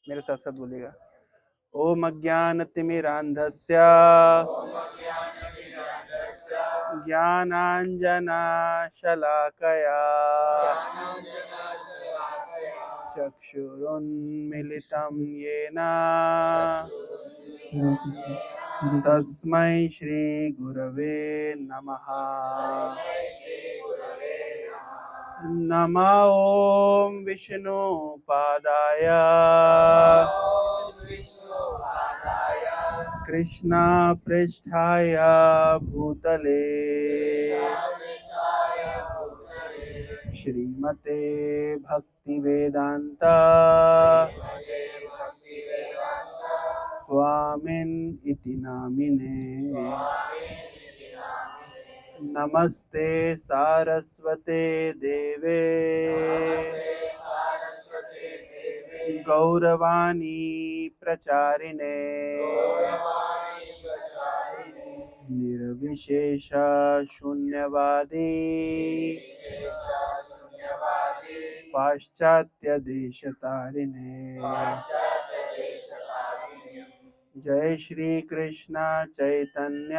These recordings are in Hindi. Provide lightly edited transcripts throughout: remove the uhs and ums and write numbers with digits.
मेरे साथ साथ बोलिएगा। ओम अज्ञानतिमिरान्धस्य ज्ञानाञ्जनशलाकया चक्षुरुन्मीलितं येन हरे कृष्ण हरे कृष्ण तस्मै श्रीगुरवे नमः। नमो ॐ विष्णुपादाय कृष्णपृष्ठाय भूतले श्रीमते भक्तिवेदांत स्वामिन् इति नामिने। नमस्ते सारस्वते देवे गौरवाणी प्रचारिणे निर्विशेष शून्यवादी पाश्चात्य देशतारिणे। जय श्री कृष्ण चैतन्य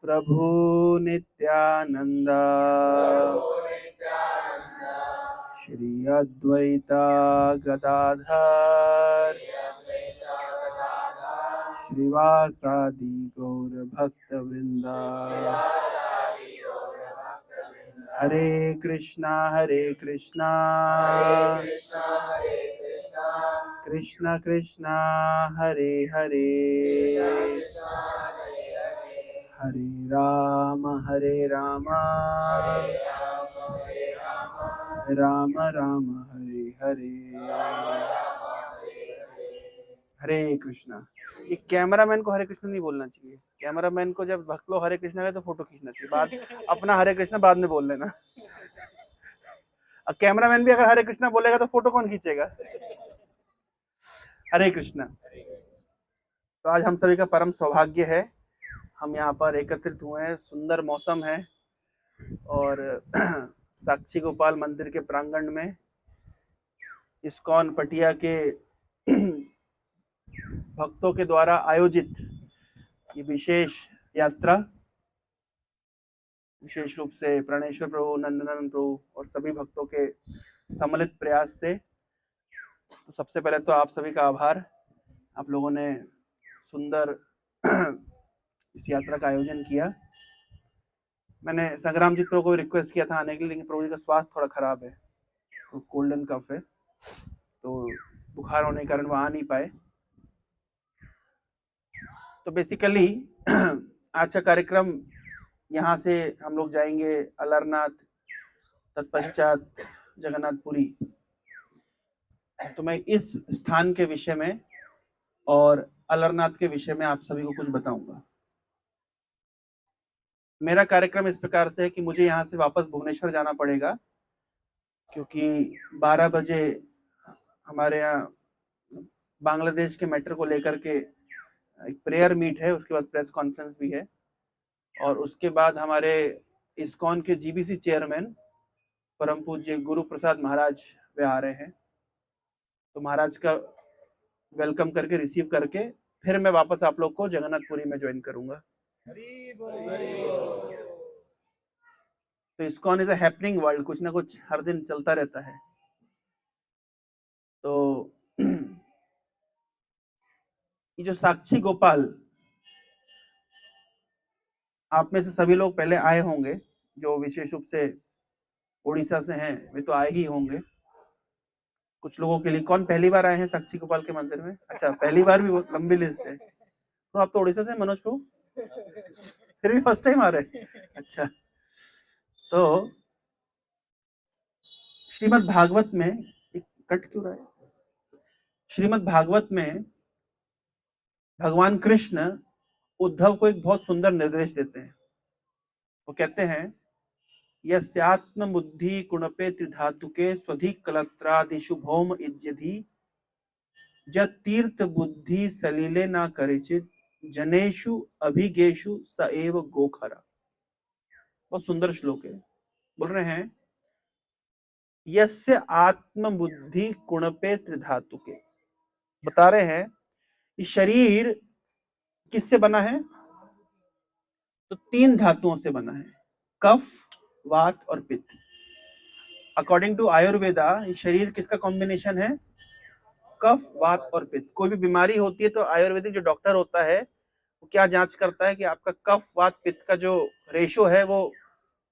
प्रभु नित्यानंद श्री अद्वैता गदाधर श्रीवासादि गौर भक्त वृंदा। हरे कृष्णा कृष्णा कृष्णा हरे हरे हरे राम राम राम हरे हरे। हरे कृष्णा। ये कैमरामैन को हरे कृष्ण नहीं बोलना चाहिए। कैमरामैन को जब भक्त लोग हरे कृष्णा कहे तो फोटो खींचना चाहिए, बाद अपना हरे कृष्णा बाद में बोल लेना। अब कैमरामैन भी अगर हरे कृष्णा बोलेगा तो फोटो कौन खींचेगा। हरे कृष्णा। तो आज हम सभी का परम सौभाग्य है, हम यहाँ पर एकत्रित हुए हैं। सुंदर मौसम है और साक्षी गोपाल मंदिर के प्रांगण में इस्कॉन पटिया के भक्तों के द्वारा आयोजित ये विशेष यात्रा, विशेष रूप से प्रणेश्वर प्रभु, नंदनंदन प्रभु और सभी भक्तों के सम्मिलित प्रयास से। तो सबसे पहले तो आप सभी का आभार, आप लोगों ने सुंदर इस यात्रा का आयोजन किया। मैंने संग्राम जी प्रभु को रिक्वेस्ट किया था आने के लिए, लेकिन प्रभु जी का स्वास्थ्य थोड़ा खराब है, तो कोल्ड एंड कफ है, तो बुखार होने के कारण वो आ नहीं पाए। तो बेसिकली आज का कार्यक्रम, यहाँ से हम लोग जाएंगे अलारनाथ, तत्पश्चात जगन्नाथपुरी। तो मैं इस स्थान के विषय में और अलारनाथ के विषय में आप सभी को कुछ बताऊंगा। मेरा कार्यक्रम इस प्रकार से है कि मुझे यहाँ से वापस भुवनेश्वर जाना पड़ेगा, क्योंकि 12 बजे हमारे यहाँ बांग्लादेश के मैटर को लेकर के एक प्रेयर मीट है, उसके बाद प्रेस कॉन्फ्रेंस भी है, और उसके बाद हमारे इस्कॉन के जीबीसी चेयरमैन परम पूज्य गुरु प्रसाद महाराज वे आ रहे हैं। तो महाराज का वेलकम करके, रिसीव करके फिर मैं वापस आप लोग को जगन्नाथपुरी में ज्वाइन करूंगा। तो ISKCON is a happening world, कुछ ना कुछ हर दिन चलता रहता है। तो ये जो साक्षी गोपाल, आप में से सभी लोग पहले आए होंगे, जो विशेष रूप से उड़ीसा से हैं वे तो आए ही होंगे। कुछ लोगों के लिए, कौन पहली बार आए हैं साक्षी गोपाल के मंदिर में? अच्छा, पहली बार भी बहुत लंबी लिस्ट है। तो आप तो उड़ीसा से, मनोज प्रभु फिर भी फर्स्ट टाइम आ रहे हैं। अच्छा, तो श्रीमद् भागवत में एक कट क्यों रहा है? श्रीमद् भागवत में भगवान कृष्ण उद्धव को एक बहुत सुंदर निर्देश देते हैं। वो कहते हैं, यस्यात्म बुद्धि कुणपे त्रिधातुके स्वधिक कलत्रादिशु भौम इज्यधि जत तीर्थ बुद्धि सलीले ना करेचित जनेषु अभिगेषु स एव गोखरा। बहुत सुंदर श्लोक है। बोल रहे हैं यस्य आत्म बुद्धि कुणपे त्रिधातुके। बता रहे हैं कि शरीर किससे बना है? तो 3 धातुओं से बना है, कफ, वात और पित्त। अकॉर्डिंग टू आयुर्वेदा शरीर किसका कॉम्बिनेशन है? कफ, वात और पित्त। कोई भी बीमारी होती है तो आयुर्वेदिक जो डॉक्टर होता है वो क्या जांच करता है कि आपका कफ, वात, पित्त का जो रेशो है वो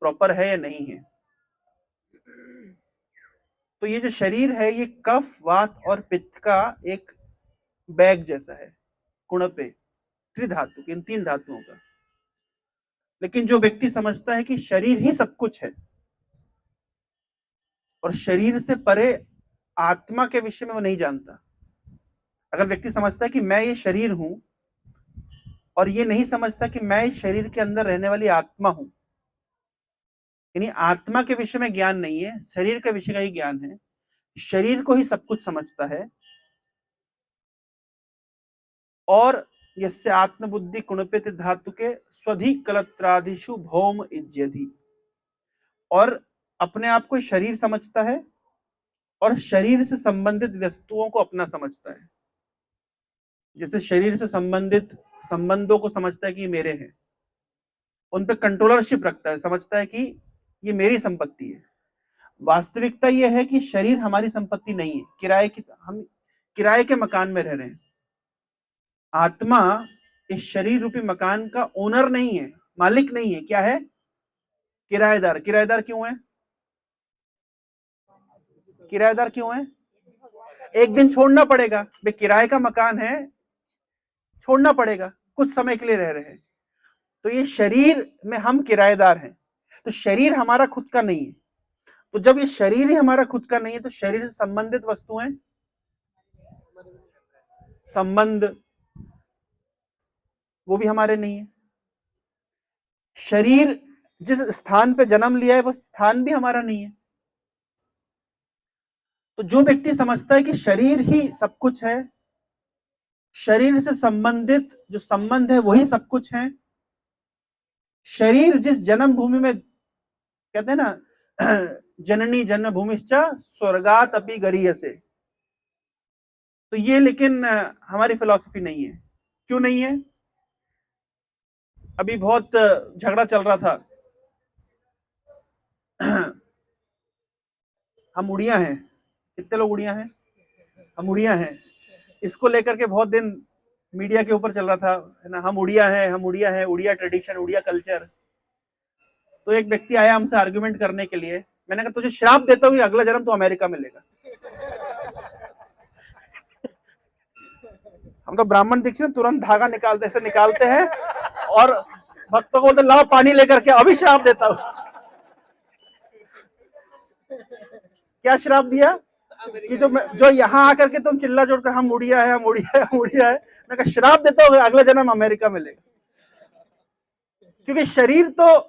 प्रॉपर है या नहीं है। तो ये जो शरीर है ये कफ, वात और पित्त का एक बैग जैसा है, कुणपे, त्रिधातु, इन 3 धातुओं का। लेकिन जो व्यक्ति समझता है कि शरीर ही सब कुछ है और शरीर से परे आत्मा के विषय में वो नहीं जानता। अगर व्यक्ति समझता है कि मैं ये शरीर हूं और ये नहीं समझता कि मैं इस शरीर के अंदर रहने वाली आत्मा हूं, यानी आत्मा के विषय में ज्ञान नहीं है, शरीर के विषय का ही ज्ञान है, शरीर को ही सब कुछ समझता है, और यस्य आत्मबुद्धि कुणपित धातु के स्वधि कलत्रादिशु भौम इज्यधि, और अपने आप को शरीर समझता है और शरीर से संबंधित वस्तुओं को अपना समझता है। जैसे शरीर से संबंधित संबंधों को समझता है कि मेरे हैं, उन पे कंट्रोलरशिप रखता है, समझता है कि ये मेरी संपत्ति है। वास्तविकता यह है कि शरीर हमारी संपत्ति नहीं है, हम किराए के मकान में रह रहे हैं। आत्मा इस शरीर रूपी मकान का ओनर नहीं है, मालिक नहीं है। क्या है? किराएदार। किराएदार क्यों है? किराएदार क्यों है? एक दिन छोड़ना पड़ेगा, भाई किराए का मकान है, छोड़ना पड़ेगा, कुछ समय के लिए रह रहे हैं। तो ये शरीर में हम किराएदार हैं, तो शरीर हमारा खुद का नहीं है। तो जब ये शरीर ही हमारा खुद का नहीं है तो शरीर से संबंधित वस्तुएं, संबंध, वो भी हमारे नहीं है। शरीर जिस स्थान पे जन्म लिया है वो स्थान भी हमारा नहीं है। तो जो व्यक्ति समझता है कि शरीर ही सब कुछ है, शरीर से संबंधित जो संबंध है वही सब कुछ है, शरीर जिस जन्मभूमि में, कहते हैं ना जननी जन्मभूमिश्च स्वर्गात अपि गरीयसे, तो ये लेकिन हमारी फिलॉसफी नहीं है। क्यों नहीं है? अभी बहुत झगड़ा चल रहा था। हम उड़िया हैं, कितने लोग उड़िया हैं? हम उड़िया हैं, इसको लेकर के बहुत दिन मीडिया के ऊपर चल रहा था, है ना, हम उड़िया हैं, हम उड़िया हैं, उड़िया ट्रेडिशन, उड़िया कल्चर। तो एक व्यक्ति आया हमसे आर्ग्यूमेंट करने के लिए, मैंने कहा तुझे श्राप देता हूँ अगला जन्म तो अमेरिका में लेगा। हम तो ब्राह्मण दीक्षित तुरंत धागा निकालते, ऐसे निकालते हैं और भक्तों को बोलते लाओ पानी लेकर के, अभी श्राप देता हूं। क्या श्राप दिया? कि जो यहाँ आकर के तुम चिल्ला जोड़कर हम उड़िया है, हम उड़िया है, हम उड़िया है, मैं कहा श्राप देता हूँ अगला जन्म अमेरिका में लेगा। क्योंकि शरीर तो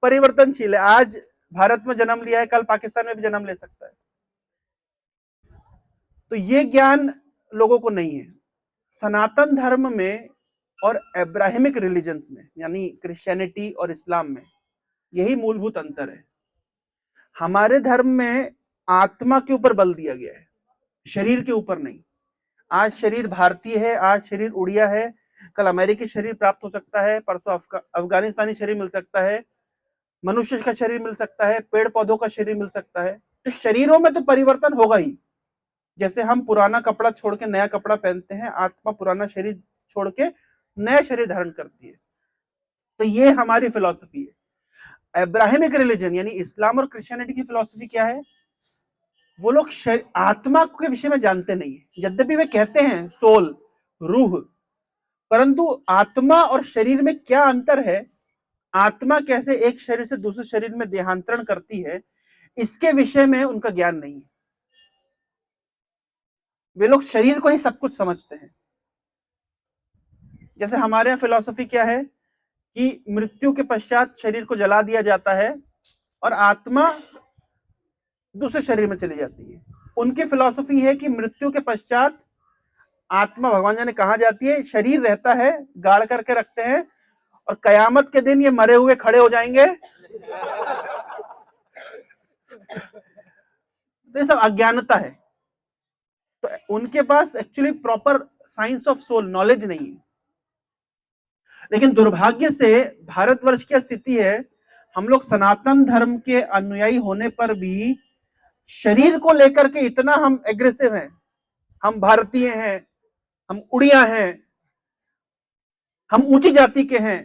परिवर्तनशील है, आज भारत में जन्म लिया है, कल पाकिस्तान में भी जन्म ले सकता है। तो ये ज्ञान लोगों को नहीं है। सनातन धर्म में और अब्राहमिक रिलीजन्स में, यानी क्रिश्चियनिटी और इस्लाम में, यही मूलभूत अंतर है। हमारे धर्म में आत्मा के ऊपर बल दिया गया है, शरीर के ऊपर नहीं। आज शरीर भारतीय है, आज शरीर उड़िया है, कल अमेरिकी शरीर प्राप्त हो सकता है, परसों अफगानिस्तानी शरीर मिल सकता है, मनुष्य का शरीर मिल सकता है, पेड़ पौधों का शरीर मिल सकता है। तो शरीरों में तो परिवर्तन होगा ही। जैसे हम पुराना कपड़ा छोड़ के नया कपड़ा पहनते हैं, आत्मा पुराना शरीर छोड़ के नया शरीर धारण करती है। तो ये हमारी फिलॉसफी है। अब्राहमिक रिलीजन यानी इस्लाम और क्रिश्चियनिटी की फिलॉसफी क्या है? वो लोग आत्मा के विषय में जानते नहीं है। यद्यपि वे कहते हैं सोल, रूह, परंतु आत्मा और शरीर में क्या अंतर है, आत्मा कैसे एक शरीर से दूसरे शरीर में देहांतरण करती है, इसके विषय में उनका ज्ञान नहीं है। वे लोग शरीर को ही सब कुछ समझते हैं। जैसे हमारे यहाँ फिलॉसफी क्या है कि मृत्यु के पश्चात शरीर को जला दिया जाता है और आत्मा दूसरे शरीर में चली जाती है। उनकी फिलॉसफी है कि मृत्यु के पश्चात आत्मा भगवान जाने कहाँ जाती है, शरीर रहता है, गाड़ करके रखते हैं और कयामत के दिन ये मरे हुए खड़े हो जाएंगे तो ये सब अज्ञानता है। तो उनके पास actually proper science of soul knowledge नहीं है। लेकिन दुर्भाग्य से भारतवर्ष की स्थिति है, हम लोग सनातन धर्म के अनुयायी होने पर भी शरीर को लेकर के इतना हम एग्रेसिव हैं। हम भारतीय हैं, हम उड़िया हैं, हम ऊंची जाति के हैं।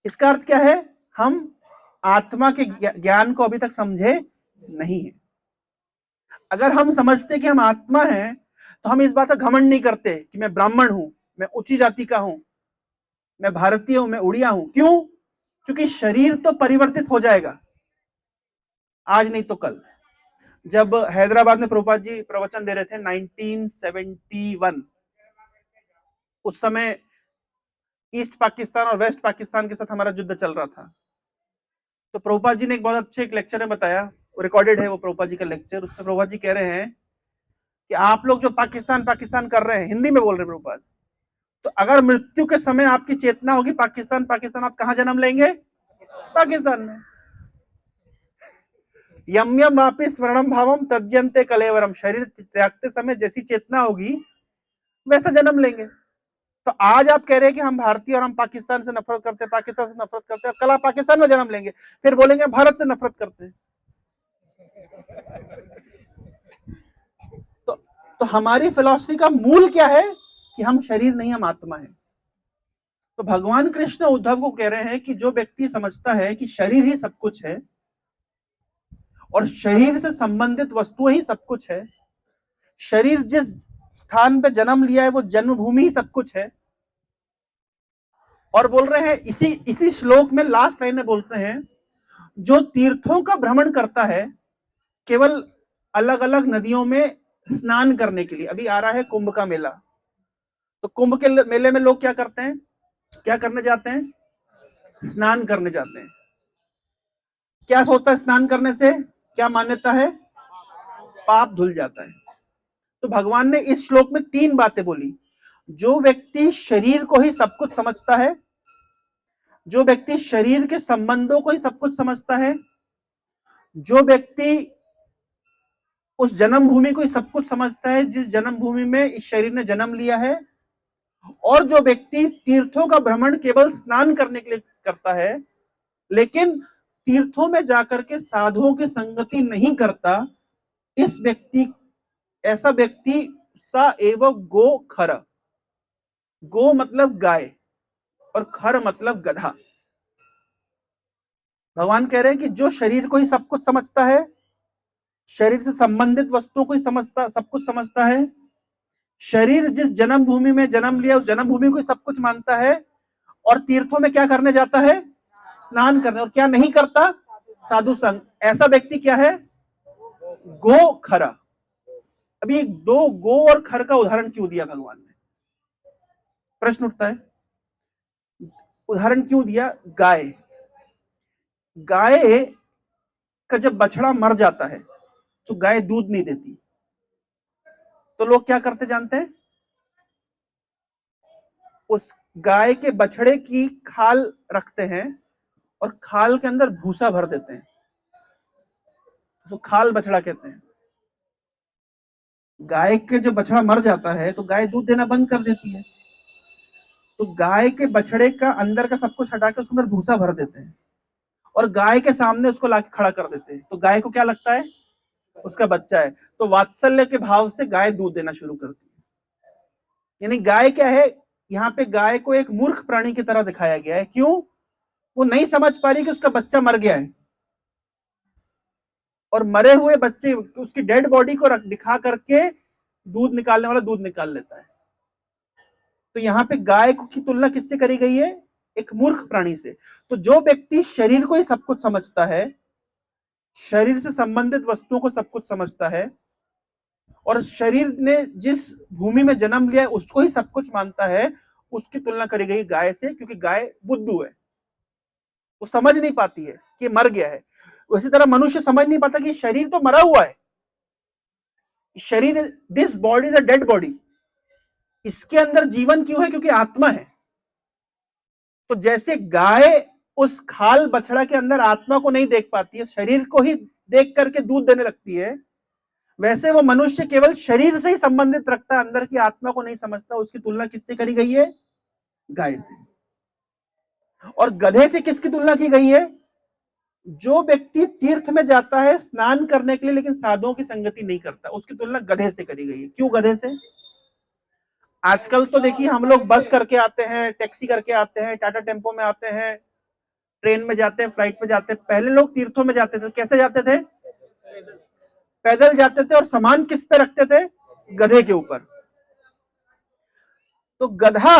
इसका अर्थ क्या है? हम आत्मा के ज्ञान को अभी तक समझे नहीं है। अगर हम समझते कि हम आत्मा हैं तो हम इस बात का घमंड नहीं करते कि मैं ब्राह्मण हूं, मैं ऊंची जाति का हूं, मैं भारतीय हूं, मैं उड़िया हूं। क्यों? क्योंकि शरीर तो परिवर्तित हो जाएगा, आज नहीं तो कल। जब हैदराबाद में प्रभुपाद जी प्रवचन दे रहे थे 1971, उस समय ईस्ट पाकिस्तान और वेस्ट पाकिस्तान के साथ हमारा युद्ध चल रहा था। तो प्रभुपाद जी ने एक बहुत अच्छे एक लेक्चर में बताया, वो रिकॉर्डेड है, वो प्रभुपाद जी का लेक्चर। उसमें प्रभुपाद जी कह रहे हैं कि आप लोग जो पाकिस्तान पाकिस्तान कर रहे हैं, हिंदी में बोल रहे प्रभुपाद, तो अगर मृत्यु के समय आपकी चेतना होगी पाकिस्तान पाकिस्तान, आप कहां जन्म लेंगे? पाकिस्तान में। यम यम वापि स्मरणम भावम तज्जन्ते कलेवरम, शरीर त्यागते समय जैसी चेतना होगी वैसा जन्म लेंगे। तो आज आप कह रहे हैं कि हम भारतीय और हम पाकिस्तान से नफरत करते हैं, पाकिस्तान से नफरत करते हैं, कल आप पाकिस्तान में जन्म लेंगे, फिर बोलेंगे भारत से नफरत करते हैं। तो हमारी फिलॉसफी का मूल क्या है कि हम शरीर नहीं, हम आत्मा है। तो भगवान कृष्ण उद्धव को कह रहे हैं कि जो व्यक्ति समझता है कि शरीर ही सब कुछ है और शरीर से संबंधित वस्तुएं ही सब कुछ है, शरीर जिस स्थान पे जन्म लिया है वो जन्मभूमि ही सब कुछ है। और बोल रहे हैं इसी श्लोक में लास्ट लाइन में बोलते हैं, जो तीर्थों का भ्रमण करता है केवल अलग अलग नदियों में स्नान करने के लिए। अभी आ रहा है कुंभ का मेला, तो कुंभ के मेले में लोग क्या करते हैं? क्या करने जाते हैं? स्नान करने जाते हैं। क्या सोचता है स्नान करने से? क्या मान्यता है? पाप धुल जाता है। तो भगवान ने इस श्लोक में 3 बातें बोली। जो व्यक्ति शरीर को ही सब कुछ समझता है, जो व्यक्ति शरीर के संबंधों को ही सब कुछ समझता है, जो व्यक्ति उस जन्मभूमि को ही सब कुछ समझता है जिस जन्मभूमि में इस शरीर ने जन्म लिया है, और जो व्यक्ति तीर्थों का भ्रमण केवल स्नान करने के लिए करता है लेकिन तीर्थों में जाकर के साधुओं की संगति नहीं करता, इस व्यक्ति, ऐसा व्यक्ति सा एव गो खर, गो मतलब गाय और खर मतलब गधा। भगवान कह रहे हैं कि जो शरीर को ही सब कुछ समझता है, शरीर से संबंधित वस्तुओं को ही समझता, सब कुछ समझता है, शरीर जिस जन्मभूमि में जन्म लिया उस जन्मभूमि को ही सब कुछ मानता है, और तीर्थों में क्या करने जाता है? स्नान करने। और क्या नहीं करता? साधु संग। ऐसा व्यक्ति क्या है? गो खरा। अभी 2 गो और खर का उदाहरण क्यों दिया भगवान ने? प्रश्न उठता है, उदाहरण क्यों दिया? गाय, गाय का जब बछड़ा मर जाता है तो गाय दूध नहीं देती, तो लोग क्या करते जानते हैं? उस गाय के बछड़े की खाल रखते हैं और खाल के अंदर भूसा भर देते हैं, उसको खाल बछड़ा कहते हैं। गाय के जब बछड़ा मर जाता है तो गाय दूध देना बंद कर देती है, तो गाय के बछड़े का अंदर का सब कुछ हटा के उसके अंदर भूसा भर देते हैं और गाय के सामने उसको लाके खड़ा कर देते हैं। तो गाय को क्या लगता है? उसका बच्चा है। तो वात्सल्य के भाव से गाय दूध देना शुरू करती है। यानी गाय क्या है? यहाँ पे गाय को एक मूर्ख प्राणी की तरह दिखाया गया है। क्यों? वो नहीं समझ पा रही कि उसका बच्चा मर गया है और मरे हुए बच्चे, उसकी डेड बॉडी को दिखा करके दूध निकालने वाला दूध निकाल लेता है। तो यहाँ पे गाय की तुलना किससे करी गई है? एक मूर्ख प्राणी से। तो जो व्यक्ति शरीर को ही सब कुछ समझता है, शरीर से संबंधित वस्तुओं को सब कुछ समझता है और शरीर ने जिस भूमि में जन्म लिया है उसको ही सब कुछ मानता है, उसकी तुलना करी गई गाय से, क्योंकि गाय बुद्धू है, वो समझ नहीं पाती है कि मर गया है। उसी तरह मनुष्य समझ नहीं पाता कि शरीर तो मरा हुआ है, शरीर, this body is a dead body, इसके अंदर जीवन क्यों है? क्योंकि आत्मा है। तो जैसे गाय उस खाल बछड़ा के अंदर आत्मा को नहीं देख पाती है, शरीर को ही देख करके दूध देने लगती है, वैसे वो मनुष्य केवल शरीर से ही संबंधित रखता है, अंदर की आत्मा को नहीं समझता। उसकी तुलना किससे करी गई है? गाय से। और गधे से किसकी तुलना की गई है? जो व्यक्ति तीर्थ में जाता है स्नान करने के लिए लेकिन साधुओं की संगति नहीं करता, उसकी तुलना गधे से करी गई है। क्यों गधे से? आजकल तो देखिए हम लोग बस करके आते हैं, टैक्सी करके आते हैं, टाटा टेम्पो में आते हैं, ट्रेन में जाते हैं, फ्लाइट में जाते हैं। पहले लोग तीर्थों में जाते थे, कैसे जाते थे? पैदल जाते थे। और सामान किस पे रखते थे? गधे के ऊपर। तो गधा,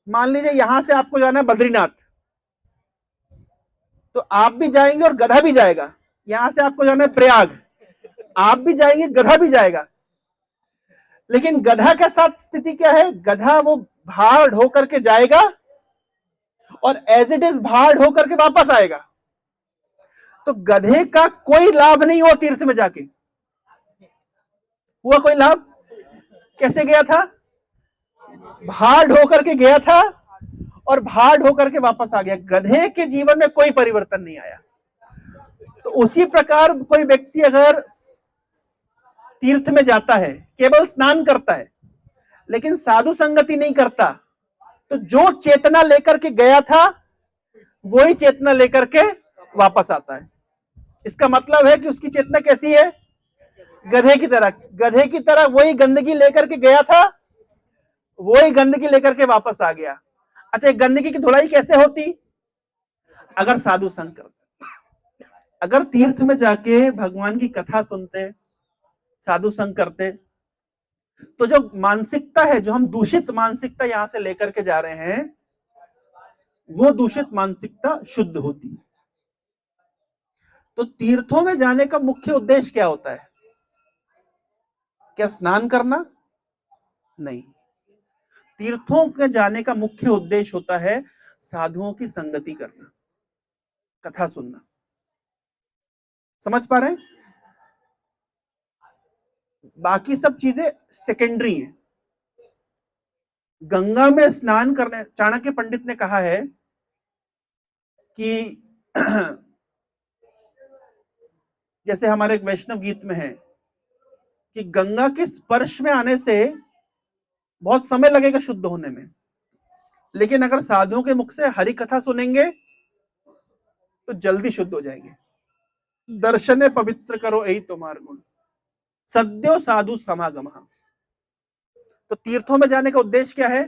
मान लीजिए यहां से आपको जाना है बद्रीनाथ, तो आप भी जाएंगे और गधा भी जाएगा। यहां से आपको जाना है प्रयाग, आप भी जाएंगे, गधा भी जाएगा। लेकिन गधा के साथ स्थिति क्या है? गधा वो भाड़ ढो करके जाएगा और एज इट इज भाड़ ढो करके वापस आएगा। तो गधे का कोई लाभ नहीं हुआ तीर्थ में जाके। हुआ कोई लाभ? कैसे गया था? भाड़ ढो करके गया था और भाड़ ढो करके वापस आ गया। गधे के जीवन में कोई परिवर्तन नहीं आया। तो उसी प्रकार कोई व्यक्ति अगर तीर्थ में जाता है, केवल स्नान करता है लेकिन साधु संगति नहीं करता, तो जो चेतना लेकर के गया था वही चेतना लेकर के वापस आता है। इसका मतलब है कि उसकी चेतना कैसी है? गधे की तरह। गधे की तरह वही गंदगी लेकर के गया था, वही गंदगी लेकर के वापस आ गया। अच्छा, गंदगी की धुलाई कैसे होती? अगर साधु संग करते, अगर तीर्थ में जाके भगवान की कथा सुनते, साधु संग करते, तो जो मानसिकता है, जो हम दूषित मानसिकता यहां से लेकर के जा रहे हैं, वो दूषित मानसिकता शुद्ध होती। तो तीर्थों में जाने का मुख्य उद्देश्य क्या होता है? क्या स्नान करना? नहीं। तीर्थों के जाने का मुख्य उद्देश्य होता है साधुओं की संगति करना, कथा सुनना। समझ पा रहे हैं? बाकी सब चीजें सेकेंडरी हैं। गंगा में स्नान करने, चाणक्य पंडित ने कहा है कि जैसे हमारे एक वैष्णव गीत में है कि गंगा के स्पर्श में आने से बहुत समय लगेगा शुद्ध होने में, लेकिन अगर साधुओं के मुख से हरि कथा सुनेंगे तो जल्दी शुद्ध हो जाएंगे। दर्शने पवित्र करो यही तुम्हार गुण, सद्यो साधु समागम। तो तीर्थों में जाने का उद्देश्य क्या है?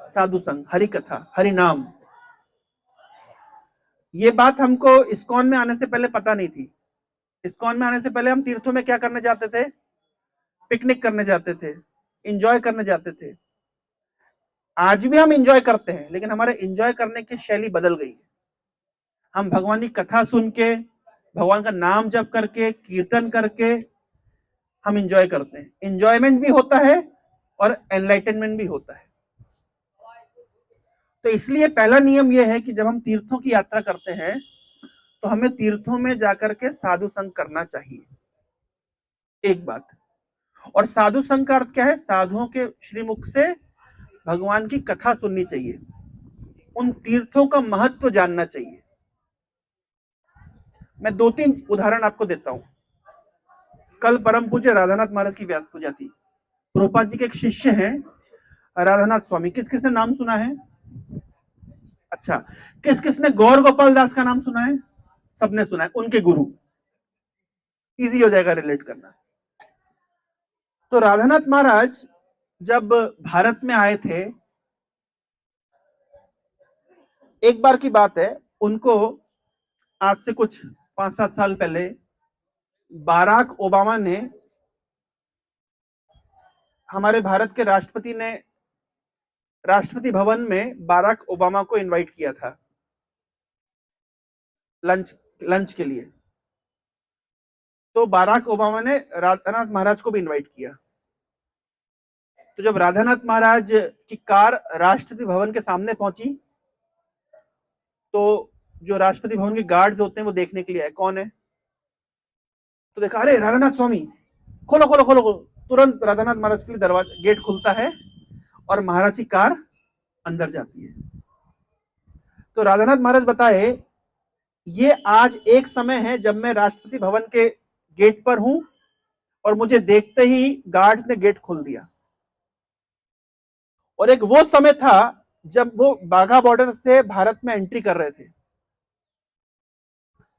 साधु संग, हरि कथा, हरि नाम। ये बात हमको इस्कॉन में आने से पहले पता नहीं थी। इस्कॉन में आने से पहले हम तीर्थों में क्या करने जाते थे? पिकनिक करने जाते थे, एंजॉय करने जाते थे। आज भी हम एंजॉय करते हैं, लेकिन हमारे एंजॉय करने की शैली बदल गई है। हम भगवान की कथा सुन के, भगवान का नाम जप करके, कीर्तन करके हम एंजॉय करते हैं। एंजॉयमेंट भी होता है और एनलाइटनमेंट भी होता है। तो इसलिए पहला नियम यह है कि जब हम तीर्थों की यात्रा करते हैं तो हमें तीर्थों में जाकर के साधु संग करना चाहिए, एक बात। और साधु संग का अर्थ क्या है? साधुओं के श्रीमुख से भगवान की कथा सुननी चाहिए, उन तीर्थों का महत्व जानना चाहिए। मैं 2-3 उदाहरण आपको देता हूं। कल परम पूज्य राधानाथ महाराज की व्यास पूजा थी। प्रभुपाद जी के एक शिष्य हैं राधानाथ स्वामी। किस किसने नाम सुना है? अच्छा, किस किसने गौर गोपाल दास का नाम सुना है? सबने सुना है, उनके गुरु। इजी हो जाएगा रिलेट करना। तो राधानाथ महाराज जब भारत में आए थे, एक बार की बात है, उनको आज से कुछ 5-7 साल पहले बाराक ओबामा ने, हमारे भारत के राष्ट्रपति ने, राष्ट्रपति भवन में बाराक ओबामा को इनवाइट किया था लंच के लिए। तो बाराक ओबामा ने राधानाथ महाराज को भी इनवाइट किया। तो जब राधानाथ महाराज की कार राष्ट्रपति भवन के सामने पहुंची तो जो राष्ट्रपति भवन के गार्ड्स होते हैं वो देखने के लिए आए कौन है। तो देखा, अरे राधानाथ स्वामी, खोलो खोलो खोलो खोलो। तुरंत राधानाथ महाराज के लिए दरवाजा, गेट खुलता है और महाराज की कार अंदर जाती है। तो राधानाथ महाराज बताए ये आज एक समय है जब मैं राष्ट्रपति भवन के गेट पर हूं और मुझे देखते ही गार्ड्स ने गेट खोल दिया। और एक वो समय था जब वो बाघा बॉर्डर से भारत में एंट्री कर रहे थे।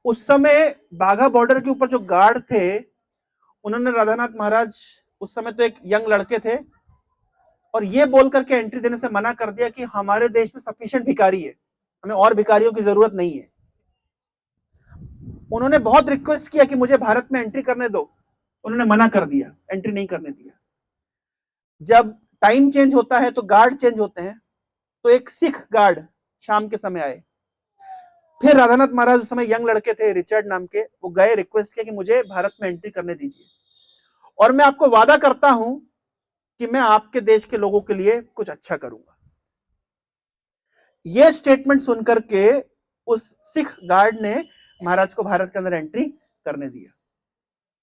उस समय बाघा बॉर्डर के ऊपर जो गार्ड थे, उन्होंने राधानाथ महाराज, उस समय तो एक यंग लड़के थे, और ये बोल करके एंट्री देने से मना कर दिया कि हमारे देश में सफिशिएंट भिखारी है, हमें और भिखारियों की जरूरत नहीं है। उन्होंने बहुत रिक्वेस्ट किया कि मुझे भारत में एंट्री करने दो, उन्होंने मना कर दिया, एंट्री नहीं करने दिया। जब टाइम चेंज होता है तो गार्ड चेंज होते हैं, तो एक सिख गार्ड शाम के समय आए। फिर राधानाथ महाराज उस समय यंग लड़के थे, रिचर्ड नाम के, वो गए, रिक्वेस्ट किया कि मुझे भारत में एंट्री करने दीजिए, और मैं आपको वादा करता हूं कि मैं आपके देश के लोगों के लिए कुछ अच्छा करूंगा। यह स्टेटमेंट सुनकर के उस सिख गार्ड ने महाराज को भारत के अंदर एंट्री करने दिया।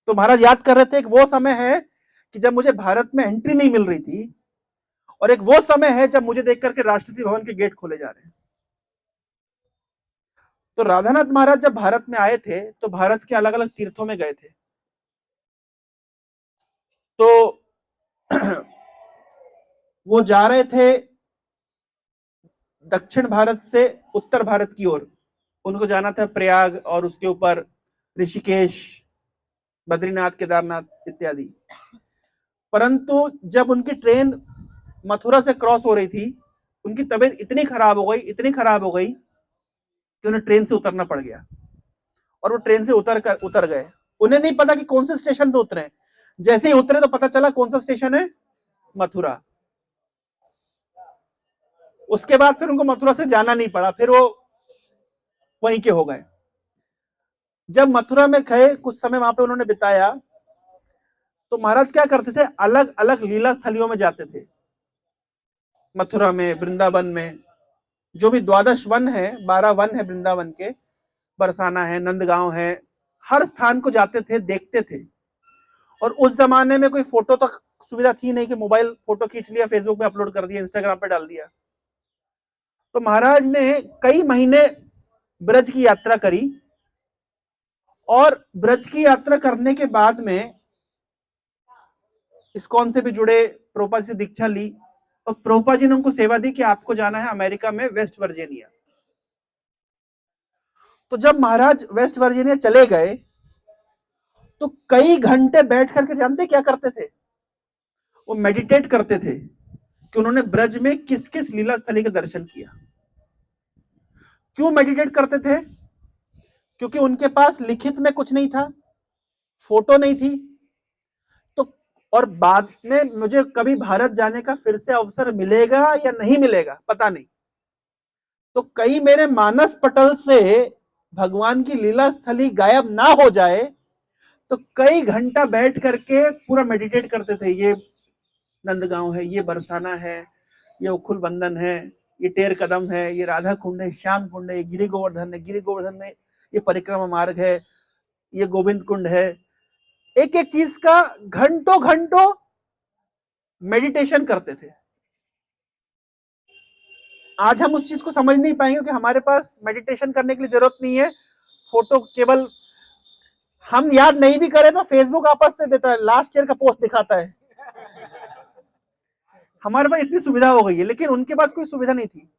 तो महाराज याद कर रहे थे, एक वो समय है कि जब मुझे भारत में एंट्री नहीं मिल रही थी, और एक वो समय है जब मुझे देख करके राष्ट्रपति भवन के गेट खोले जा रहे हैं। तो राधानाथ महाराज जब भारत में आए थे तो भारत के अलग अलग तीर्थों में गए थे। तो वो जा रहे थे दक्षिण भारत से उत्तर भारत की ओर, उनको जाना था प्रयाग और उसके ऊपर ऋषिकेश, बद्रीनाथ, केदारनाथ इत्यादि। परंतु जब उनकी ट्रेन मथुरा से क्रॉस हो रही थी, उनकी तबीयत इतनी खराब हो गई कि उन्हें ट्रेन से उतरना पड़ गया, और वो ट्रेन से उतर गए। उन्हें नहीं पता कि कौन से स्टेशन पे उतरे। जैसे ही उतरे तो पता चला कौन सा स्टेशन है, मथुरा। उसके बाद फिर उनको मथुरा से जाना नहीं पड़ा, फिर वो वहीं के हो गए। जब मथुरा में गए, कुछ समय वहां पे उन्होंने बिताया, तो महाराज क्या करते थे, अलग अलग लीला स्थलियों में जाते थे। मथुरा में, वृंदावन में, जो भी 12 वन है, 12 वन है वृंदावन के, बरसाना है, नंदगांव है, हर स्थान को जाते थे, देखते थे। और उस जमाने में कोई फोटो तक सुविधा थी नहीं कि मोबाइल फोटो खींच लिया, फेसबुक पे अपलोड कर दिया, इंस्टाग्राम पे डाल दिया। तो महाराज ने कई महीने ब्रज की यात्रा करी, और ब्रज की यात्रा करने के बाद में इस्कॉन से भी जुड़े, प्रभुपाद से दीक्षा ली, और प्रभुपाद जी ने उनको सेवा दी कि आपको जाना है अमेरिका में वेस्ट वर्जीनिया। तो जब महाराज वेस्ट वर्जीनिया चले गए, तो कई घंटे बैठ करके जानते क्या करते थे, वो मेडिटेट करते थे कि उन्होंने ब्रज में किस किस लीला स्थली के दर्शन किया। क्यों मेडिटेट करते थे? क्योंकि उनके पास लिखित में कुछ नहीं था, फोटो नहीं थी। तो और बाद में मुझे कभी भारत जाने का फिर से अवसर मिलेगा या नहीं मिलेगा पता नहीं, तो कहीं मेरे मानस पटल से भगवान की लीला स्थली गायब ना हो जाए, तो कई घंटा बैठ करके पूरा मेडिटेट करते थे। ये नंदगांव है, ये बरसाना है, ये उखुल बंधन है, ये टेर कदम है, ये राधा कुंड है, श्याम कुंड है, ये गिरी गोवर्धन है, गिरी गोवर्धन में ये परिक्रमा मार्ग है, ये गोविंद कुंड है। एक एक चीज का घंटों घंटों मेडिटेशन करते थे। आज हम उस चीज को समझ नहीं पाएंगे कि हमारे पास मेडिटेशन करने के लिए जरूरत नहीं है, फोटो केवल हम याद नहीं भी करें तो फेसबुक आपस से देता है, लास्ट ईयर का पोस्ट दिखाता है। हमारे पास इतनी सुविधा हो गई है, लेकिन उनके पास कोई सुविधा नहीं थी।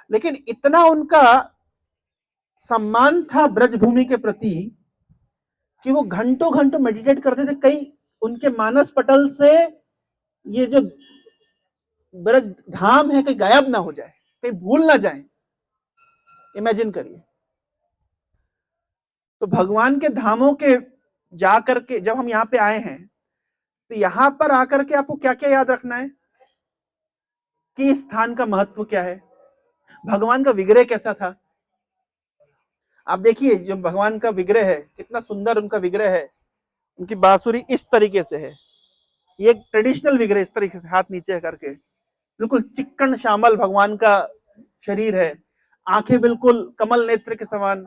लेकिन इतना उनका सम्मान था ब्रजभूमि के प्रति कि वो घंटों घंटों मेडिटेट करते थे। कई उनके मानस पटल से ये जो ब्रज धाम है कहीं गायब ना हो जाए, कहीं भूल ना जाए। इमेजिन करिए। तो भगवान के धामों के जाकर के जब हम यहाँ पे आए हैं, तो यहां पर आकर के आपको क्या क्या याद रखना है कि इस स्थान का महत्व क्या है, भगवान का विग्रह कैसा था। आप देखिए, जो भगवान का विग्रह है, कितना सुंदर उनका विग्रह है। उनकी बांसुरी इस तरीके से है, ये ट्रेडिशनल विग्रह, इस तरीके से हाथ नीचे करके, बिल्कुल चिक्कन श्यामल भगवान का शरीर है, आंखें बिल्कुल कमल नेत्र के समान,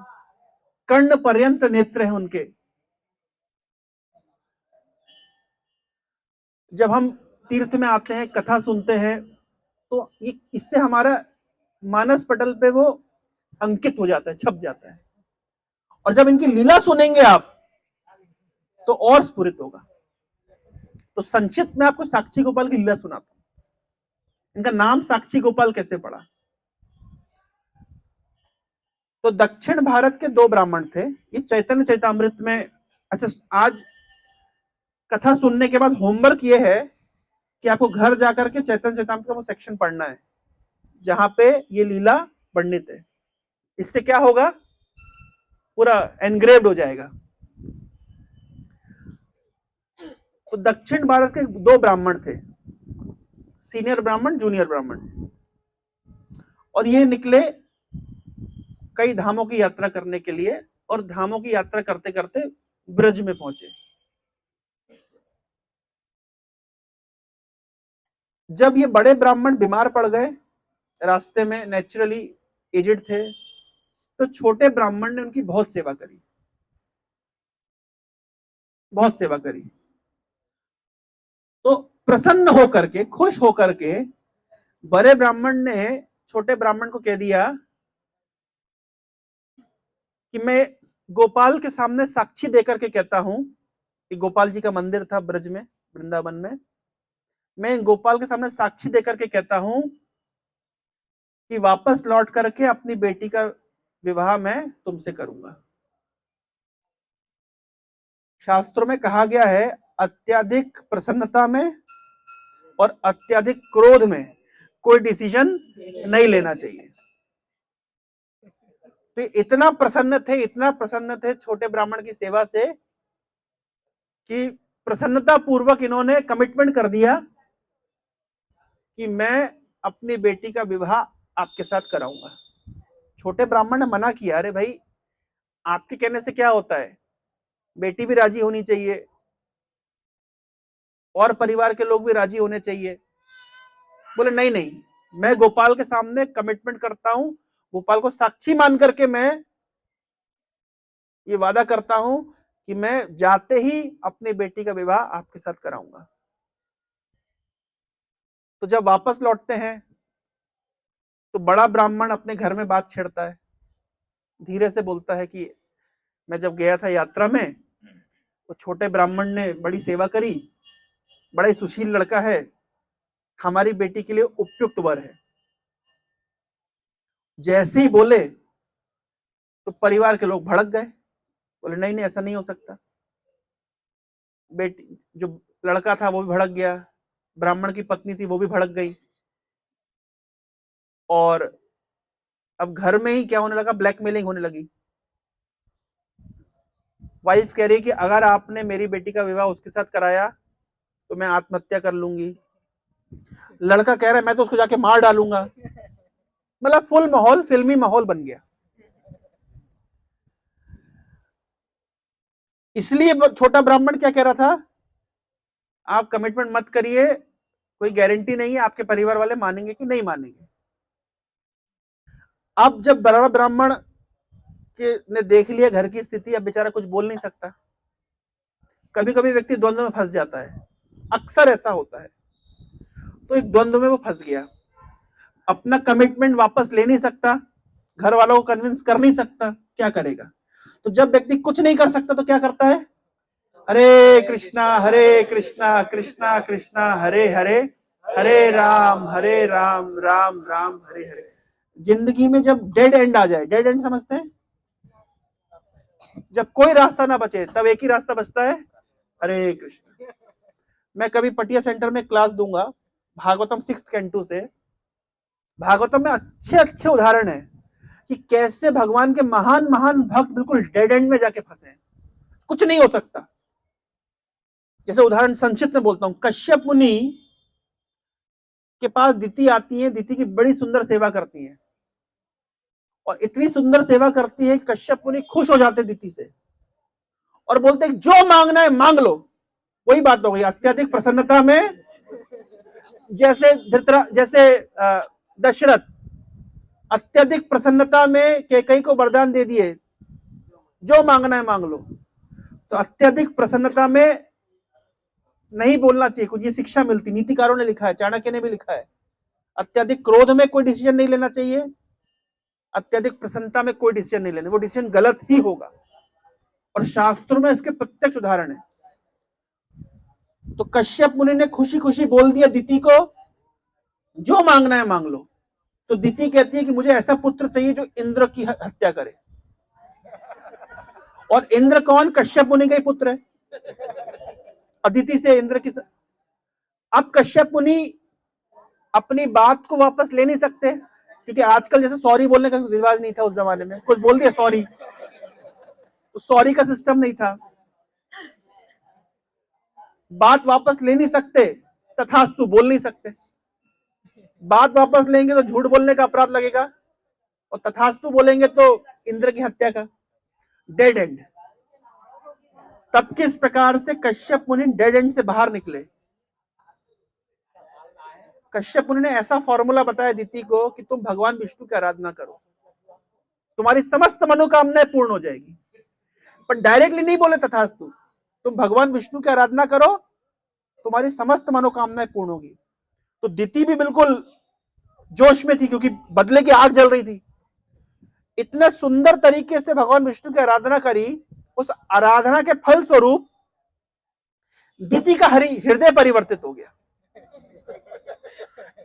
कर्ण पर्यंत नेत्र है उनके। जब हम तीर्थ में आते हैं, कथा सुनते हैं, तो ये इससे हमारा मानस पटल पे वो अंकित हो जाता है, छप जाता है। और जब इनकी लीला सुनेंगे आप तो और स्फुरित होगा। तो संक्षिप्त में आपको साक्षी गोपाल की लीला सुनाता हूं। इनका नाम साक्षी गोपाल कैसे पड़ा? तो दक्षिण भारत के दो ब्राह्मण थे, ये चैतन्य चैतामृत में। अच्छा, आज कथा सुनने के बाद होमवर्क ये है कि आपको घर जाकर के चैतन्य चैतामृत का वो सेक्शन पढ़ना है जहां पे ये लीला वर्णित है। इससे क्या होगा, पूरा एनग्रेव्ड हो जाएगा। तो दक्षिण भारत के दो ब्राह्मण थे, सीनियर ब्राह्मण, जूनियर ब्राह्मण, और ये निकले कई धामों की यात्रा करने के लिए, और धामों की यात्रा करते करते ब्रज में पहुंचे। जब ये बड़े ब्राह्मण बीमार पड़ गए रास्ते में, नेचुरली एजेड थे, तो छोटे ब्राह्मण ने उनकी बहुत सेवा करी, बहुत सेवा करी। तो प्रसन्न होकर के, खुश होकर के बड़े ब्राह्मण ने छोटे ब्राह्मण को कह दिया कि मैं गोपाल के सामने साक्षी देकर के कहता हूं कि गोपाल जी का मंदिर था ब्रज में, वृंदावन में। मैं गोपाल के सामने साक्षी देकर के कहता हूं कि वापस लौट करके अपनी बेटी का विवाह मैं तुमसे करूंगा। शास्त्रों में कहा गया है, अत्यधिक प्रसन्नता में और अत्यधिक क्रोध में कोई डिसीजन नहीं लेना चाहिए। तो इतना प्रसन्न थे, इतना प्रसन्न थे छोटे ब्राह्मण की सेवा से कि प्रसन्नता पूर्वक इन्होंने कमिटमेंट कर दिया कि मैं अपनी बेटी का विवाह आपके साथ कराऊंगा। छोटे ब्राह्मण ने मना किया, अरे भाई आपके कहने से क्या होता है, बेटी भी राजी होनी चाहिए और परिवार के लोग भी राजी होने चाहिए। बोले नहीं नहीं, मैं गोपाल के सामने कमिटमेंट करता हूं, गोपाल को साक्षी मान करके मैं ये वादा करता हूं कि मैं जाते ही अपनी बेटी का विवाह आपके साथ कराऊंगा। तो जब वापस लौटते हैं तो बड़ा ब्राह्मण अपने घर में बात छेड़ता है, धीरे से बोलता है कि मैं जब गया था यात्रा में तो छोटे ब्राह्मण ने बड़ी सेवा करी, बड़ा ही सुशील लड़का है, हमारी बेटी के लिए उपयुक्त वर है। जैसे ही बोले तो परिवार के लोग भड़क गए, बोले नहीं नहीं ऐसा नहीं हो सकता। बेटी, जो लड़का था वो भी भड़क गया, ब्राह्मण की पत्नी थी वो भी भड़क गई, और अब घर में ही क्या होने लगा, ब्लैकमेलिंग होने लगी। वाइफ कह रही कि अगर आपने मेरी बेटी का विवाह उसके साथ कराया तो मैं आत्महत्या कर लूंगी। लड़का कह रहा है मैं तो उसको जाके मार डालूंगा। मतलब फुल माहौल, फिल्मी माहौल बन गया। इसलिए छोटा ब्राह्मण क्या कह रहा था, आप कमिटमेंट मत करिए, कोई गारंटी नहीं है आपके परिवार वाले मानेंगे कि नहीं मानेंगे। अब जब बड़ा ब्राह्मण के ने देख लिया घर की स्थिति, अब बेचारा कुछ बोल नहीं सकता। कभी कभी व्यक्ति द्वंद्व में फंस जाता है, अक्सर ऐसा होता है। तो एक द्वंद्व में वो फंस गया, अपना कमिटमेंट वापस ले नहीं सकता, घर वालों को कन्विंस कर नहीं सकता, क्या करेगा। तो जब व्यक्ति कुछ नहीं कर सकता तो क्या करता है, हरे कृष्णा कृष्णा कृष्णा हरे हरे, हरे राम राम राम हरे हरे। जिंदगी में जब डेड एंड आ जाए, डेड एंड समझते हैं, जब कोई रास्ता ना बचे तब एक ही रास्ता बचता है, हरे कृष्ण। मैं कभी पटिया सेंटर में क्लास दूंगा भागवतम 6th कैंटू से। भागवतम में अच्छे अच्छे उदाहरण है कि कैसे भगवान के महान महान भक्त बिल्कुल डेड एंड में जाके फंसे, कुछ नहीं हो सकता। जैसे उदाहरण संक्षिप्त में बोलता हूं, कश्यप मुनि के पास दिति आती है, दिति की बड़ी सुंदर सेवा करती है, और इतनी सुंदर सेवा करती है कि कश्यप मुनि खुश हो जाते दिति से और बोलते जो मांगना है मांग लो। वही बात हो गई, अत्यधिक प्रसन्नता में, जैसे दशरथ अत्यधिक प्रसन्नता में कैकेयी को वरदान दे दिए, जो मांगना है मांग लो। तो अत्यधिक प्रसन्नता में नहीं बोलना चाहिए, कुछ ये शिक्षा मिलती, नीतिकारों ने लिखा है, चाणक्य ने भी लिखा है। अत्यधिक क्रोध में कोई डिसीजन नहीं लेना चाहिए, अत्यधिक प्रसन्नता में कोई डिसीजन नहीं लेना, वो डिसीजन गलत ही होगा। और शास्त्रों में इसके प्रत्यक्ष उदाहरण है। तो कश्यप मुनि ने खुशी खुशी बोल दिया दिति को, जो मांगना है मांग लो। तो दिति कहती है कि मुझे ऐसा पुत्र चाहिए जो इंद्र की हत्या करे। और इंद्र कौन? कश्यप मुनि का ही पुत्र है। अदिति से इंद्र की अब कश्यप मुनि अपनी बात को वापस ले नहीं सकते, क्योंकि आजकल जैसे सॉरी बोलने का रिवाज नहीं था उस जमाने में, कुछ बोल दिया सॉरी, तो सॉरी का सिस्टम नहीं था, बात वापस ले नहीं सकते, तथास्तु बोल नहीं सकते। बात वापस लेंगे तो झूठ बोलने का अपराध लगेगा, और तथास्तु बोलेंगे तो इंद्र की हत्या का, डेड एंड। तब किस प्रकार से कश्यप मुनि डेड एंड से बाहर निकले? कश्यप मुनि ने ऐसा फॉर्मूला बताया दिति को कि तुम भगवान विष्णु की आराधना करो, तुम्हारी समस्त मनोकामनाएं पूर्ण हो जाएगी। पर डायरेक्टली नहीं बोले तथास्तु, तुम भगवान विष्णु की आराधना करो, तुम्हारी समस्त मनोकामनाएं पूर्ण होगी। तो दिति भी बिल्कुल जोश में थी, क्योंकि बदले की आग जल रही थी। इतने सुंदर तरीके से भगवान विष्णु की आराधना करी, उस आराधना के फल स्वरूप दिति का हृदय परिवर्तित हो गया।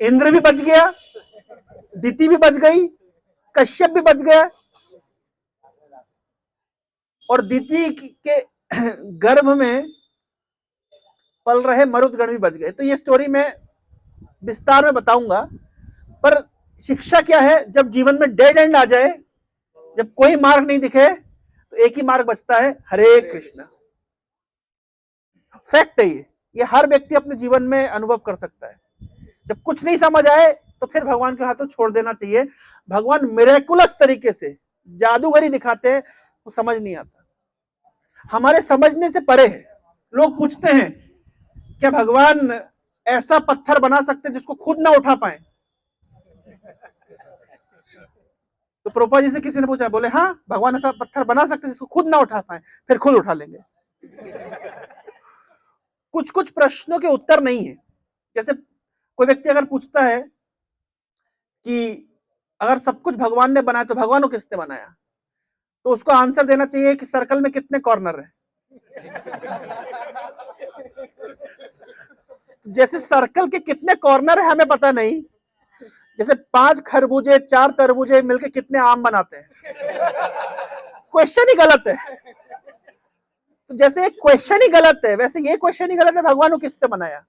इंद्र भी बच गया, दिति भी बच गई, कश्यप भी बच गया, और दिति के गर्भ में पल रहे मरुदगण भी बच गए। तो ये स्टोरी मैं विस्तार में बताऊंगा, पर शिक्षा क्या है? जब जीवन में डेड एंड आ जाए, जब कोई मार्ग नहीं दिखे, तो एक ही मार्ग बचता है, हरे कृष्ण। फैक्ट है ये हर व्यक्ति अपने जीवन में अनुभव कर सकता है। जब कुछ नहीं समझ आए तो फिर भगवान के हाथों छोड़ देना चाहिए। भगवान मिरेकुलस तरीके से जादूगरी दिखाते हैं, वो समझ नहीं आता, हमारे समझने से परे है। लोग पूछते हैं क्या भगवान ऐसा पत्थर बना सकते हैं जिसको खुद ना उठा पाए? तो प्रभुपाद जी से किसी ने पूछा, बोले हाँ, भगवान ऐसा पत्थर बना सकते हैं जिसको खुद ना उठा पाए, फिर खुद उठा लेंगे। कुछ कुछ प्रश्नों के उत्तर नहीं है। जैसे कोई व्यक्ति अगर पूछता है कि अगर सब कुछ भगवान ने बनाया तो भगवान को किसने बनाया, तो उसको आंसर देना चाहिए कि सर्कल में कितने कॉर्नर है। जैसे सर्कल के कितने कॉर्नर है हमें पता नहीं, जैसे 5 खरबूजे 4 तरबूजे मिलकर कितने आम बनाते हैं, क्वेश्चन ही गलत है। तो जैसे क्वेश्चन ही गलत है, वैसे ये क्वेश्चन ही गलत है, भगवान को किसने बनाया।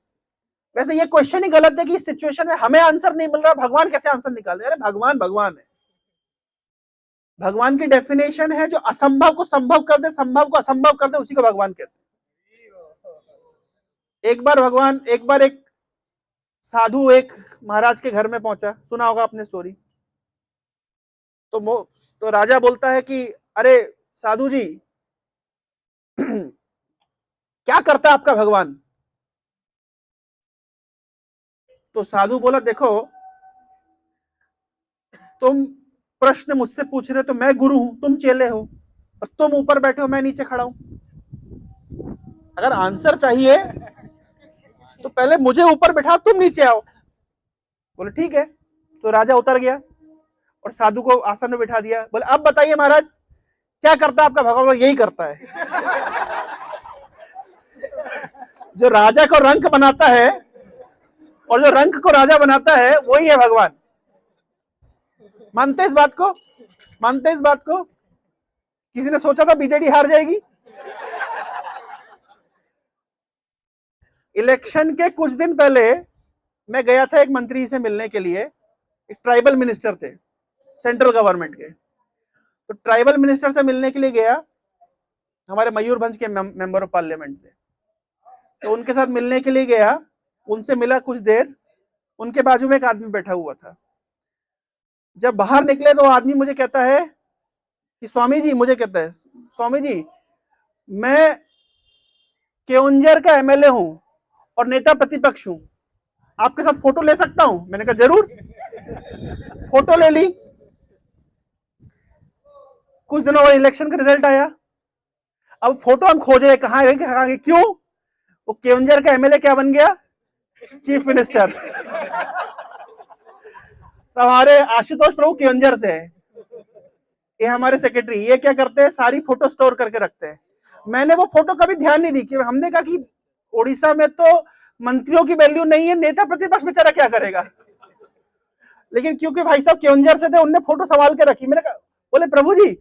वैसे ये क्वेश्चन ही गलत है कि इस सिचुएशन में हमें आंसर नहीं मिल रहा, भगवान कैसे आंसर निकाले। अरे भगवान भगवान है। भगवान की डेफिनेशन है जो असंभव को संभव कर दे, संभव को असंभव कर दे, उसी को भगवान कहते हैं। एक बार एक साधु एक महाराज के घर में पहुंचा, सुना होगा आपने स्टोरी। तो राजा बोलता है कि अरे साधु जी क्या करता है आपका भगवान? तो साधु बोला, देखो तुम प्रश्न मुझसे पूछ रहे हो, तो मैं गुरु हूं, तुम चेले हो, और तुम ऊपर बैठे हो, मैं नीचे खड़ा हूं। अगर आंसर चाहिए तो पहले मुझे ऊपर बैठाओ, तुम नीचे आओ। बोले ठीक है। तो राजा उतर गया और साधु को आसन में बिठा दिया। बोले अब बताइए महाराज, क्या करता है आपका भगवान? यही करता है। जो राजा को रंक बनाता है और जो रंक को राजा बनाता है, वही है भगवान। मानते इस बात को? मानते इस बात को? किसी ने सोचा था बीजेडी हार जाएगी? इलेक्शन के कुछ दिन पहले मैं गया था एक मंत्री से मिलने के लिए। एक ट्राइबल मिनिस्टर थे सेंट्रल गवर्नमेंट के। तो ट्राइबल मिनिस्टर से मिलने के लिए गया, हमारे मयूरभंज के मेंबर ऑफ पार्लियामेंट थे। तो उनके साथ मिलने के लिए गया, उनसे मिला कुछ देर। उनके बाजू में एक आदमी बैठा हुआ था। जब बाहर निकले तो आदमी मुझे कहता है कि स्वामी जी, मुझे कहता है स्वामी जी, मैं केओंझर का एमएलए हूं और नेता प्रतिपक्ष हूं, आपके साथ फोटो ले सकता हूं? मैंने कहा जरूर। फोटो ले ली। कुछ दिनों बाद इलेक्शन का रिजल्ट आया। अब फोटो हम खोजे, कहां गए, क्यों? वो केओंझर का एमएलए क्या बन गया? Chief minister. तो हमारे आशुतोष प्रभु केओंझर से है, ये हमारे सेक्रेटरी। ये क्या करते हैं, सारी फोटो स्टोर करके रखते हैं। मैंने वो फोटो कभी ध्यान नहीं दी कि हमने कहा कि उड़ीसा में तो मंत्रियों की वैल्यू नहीं है, नेता प्रतिपक्ष बेचारा क्या करेगा। लेकिन क्योंकि भाई साहब केवंझर से थे, उनने फोटो संभाल के रखी। मैंने कहा, बोले प्रभु जी,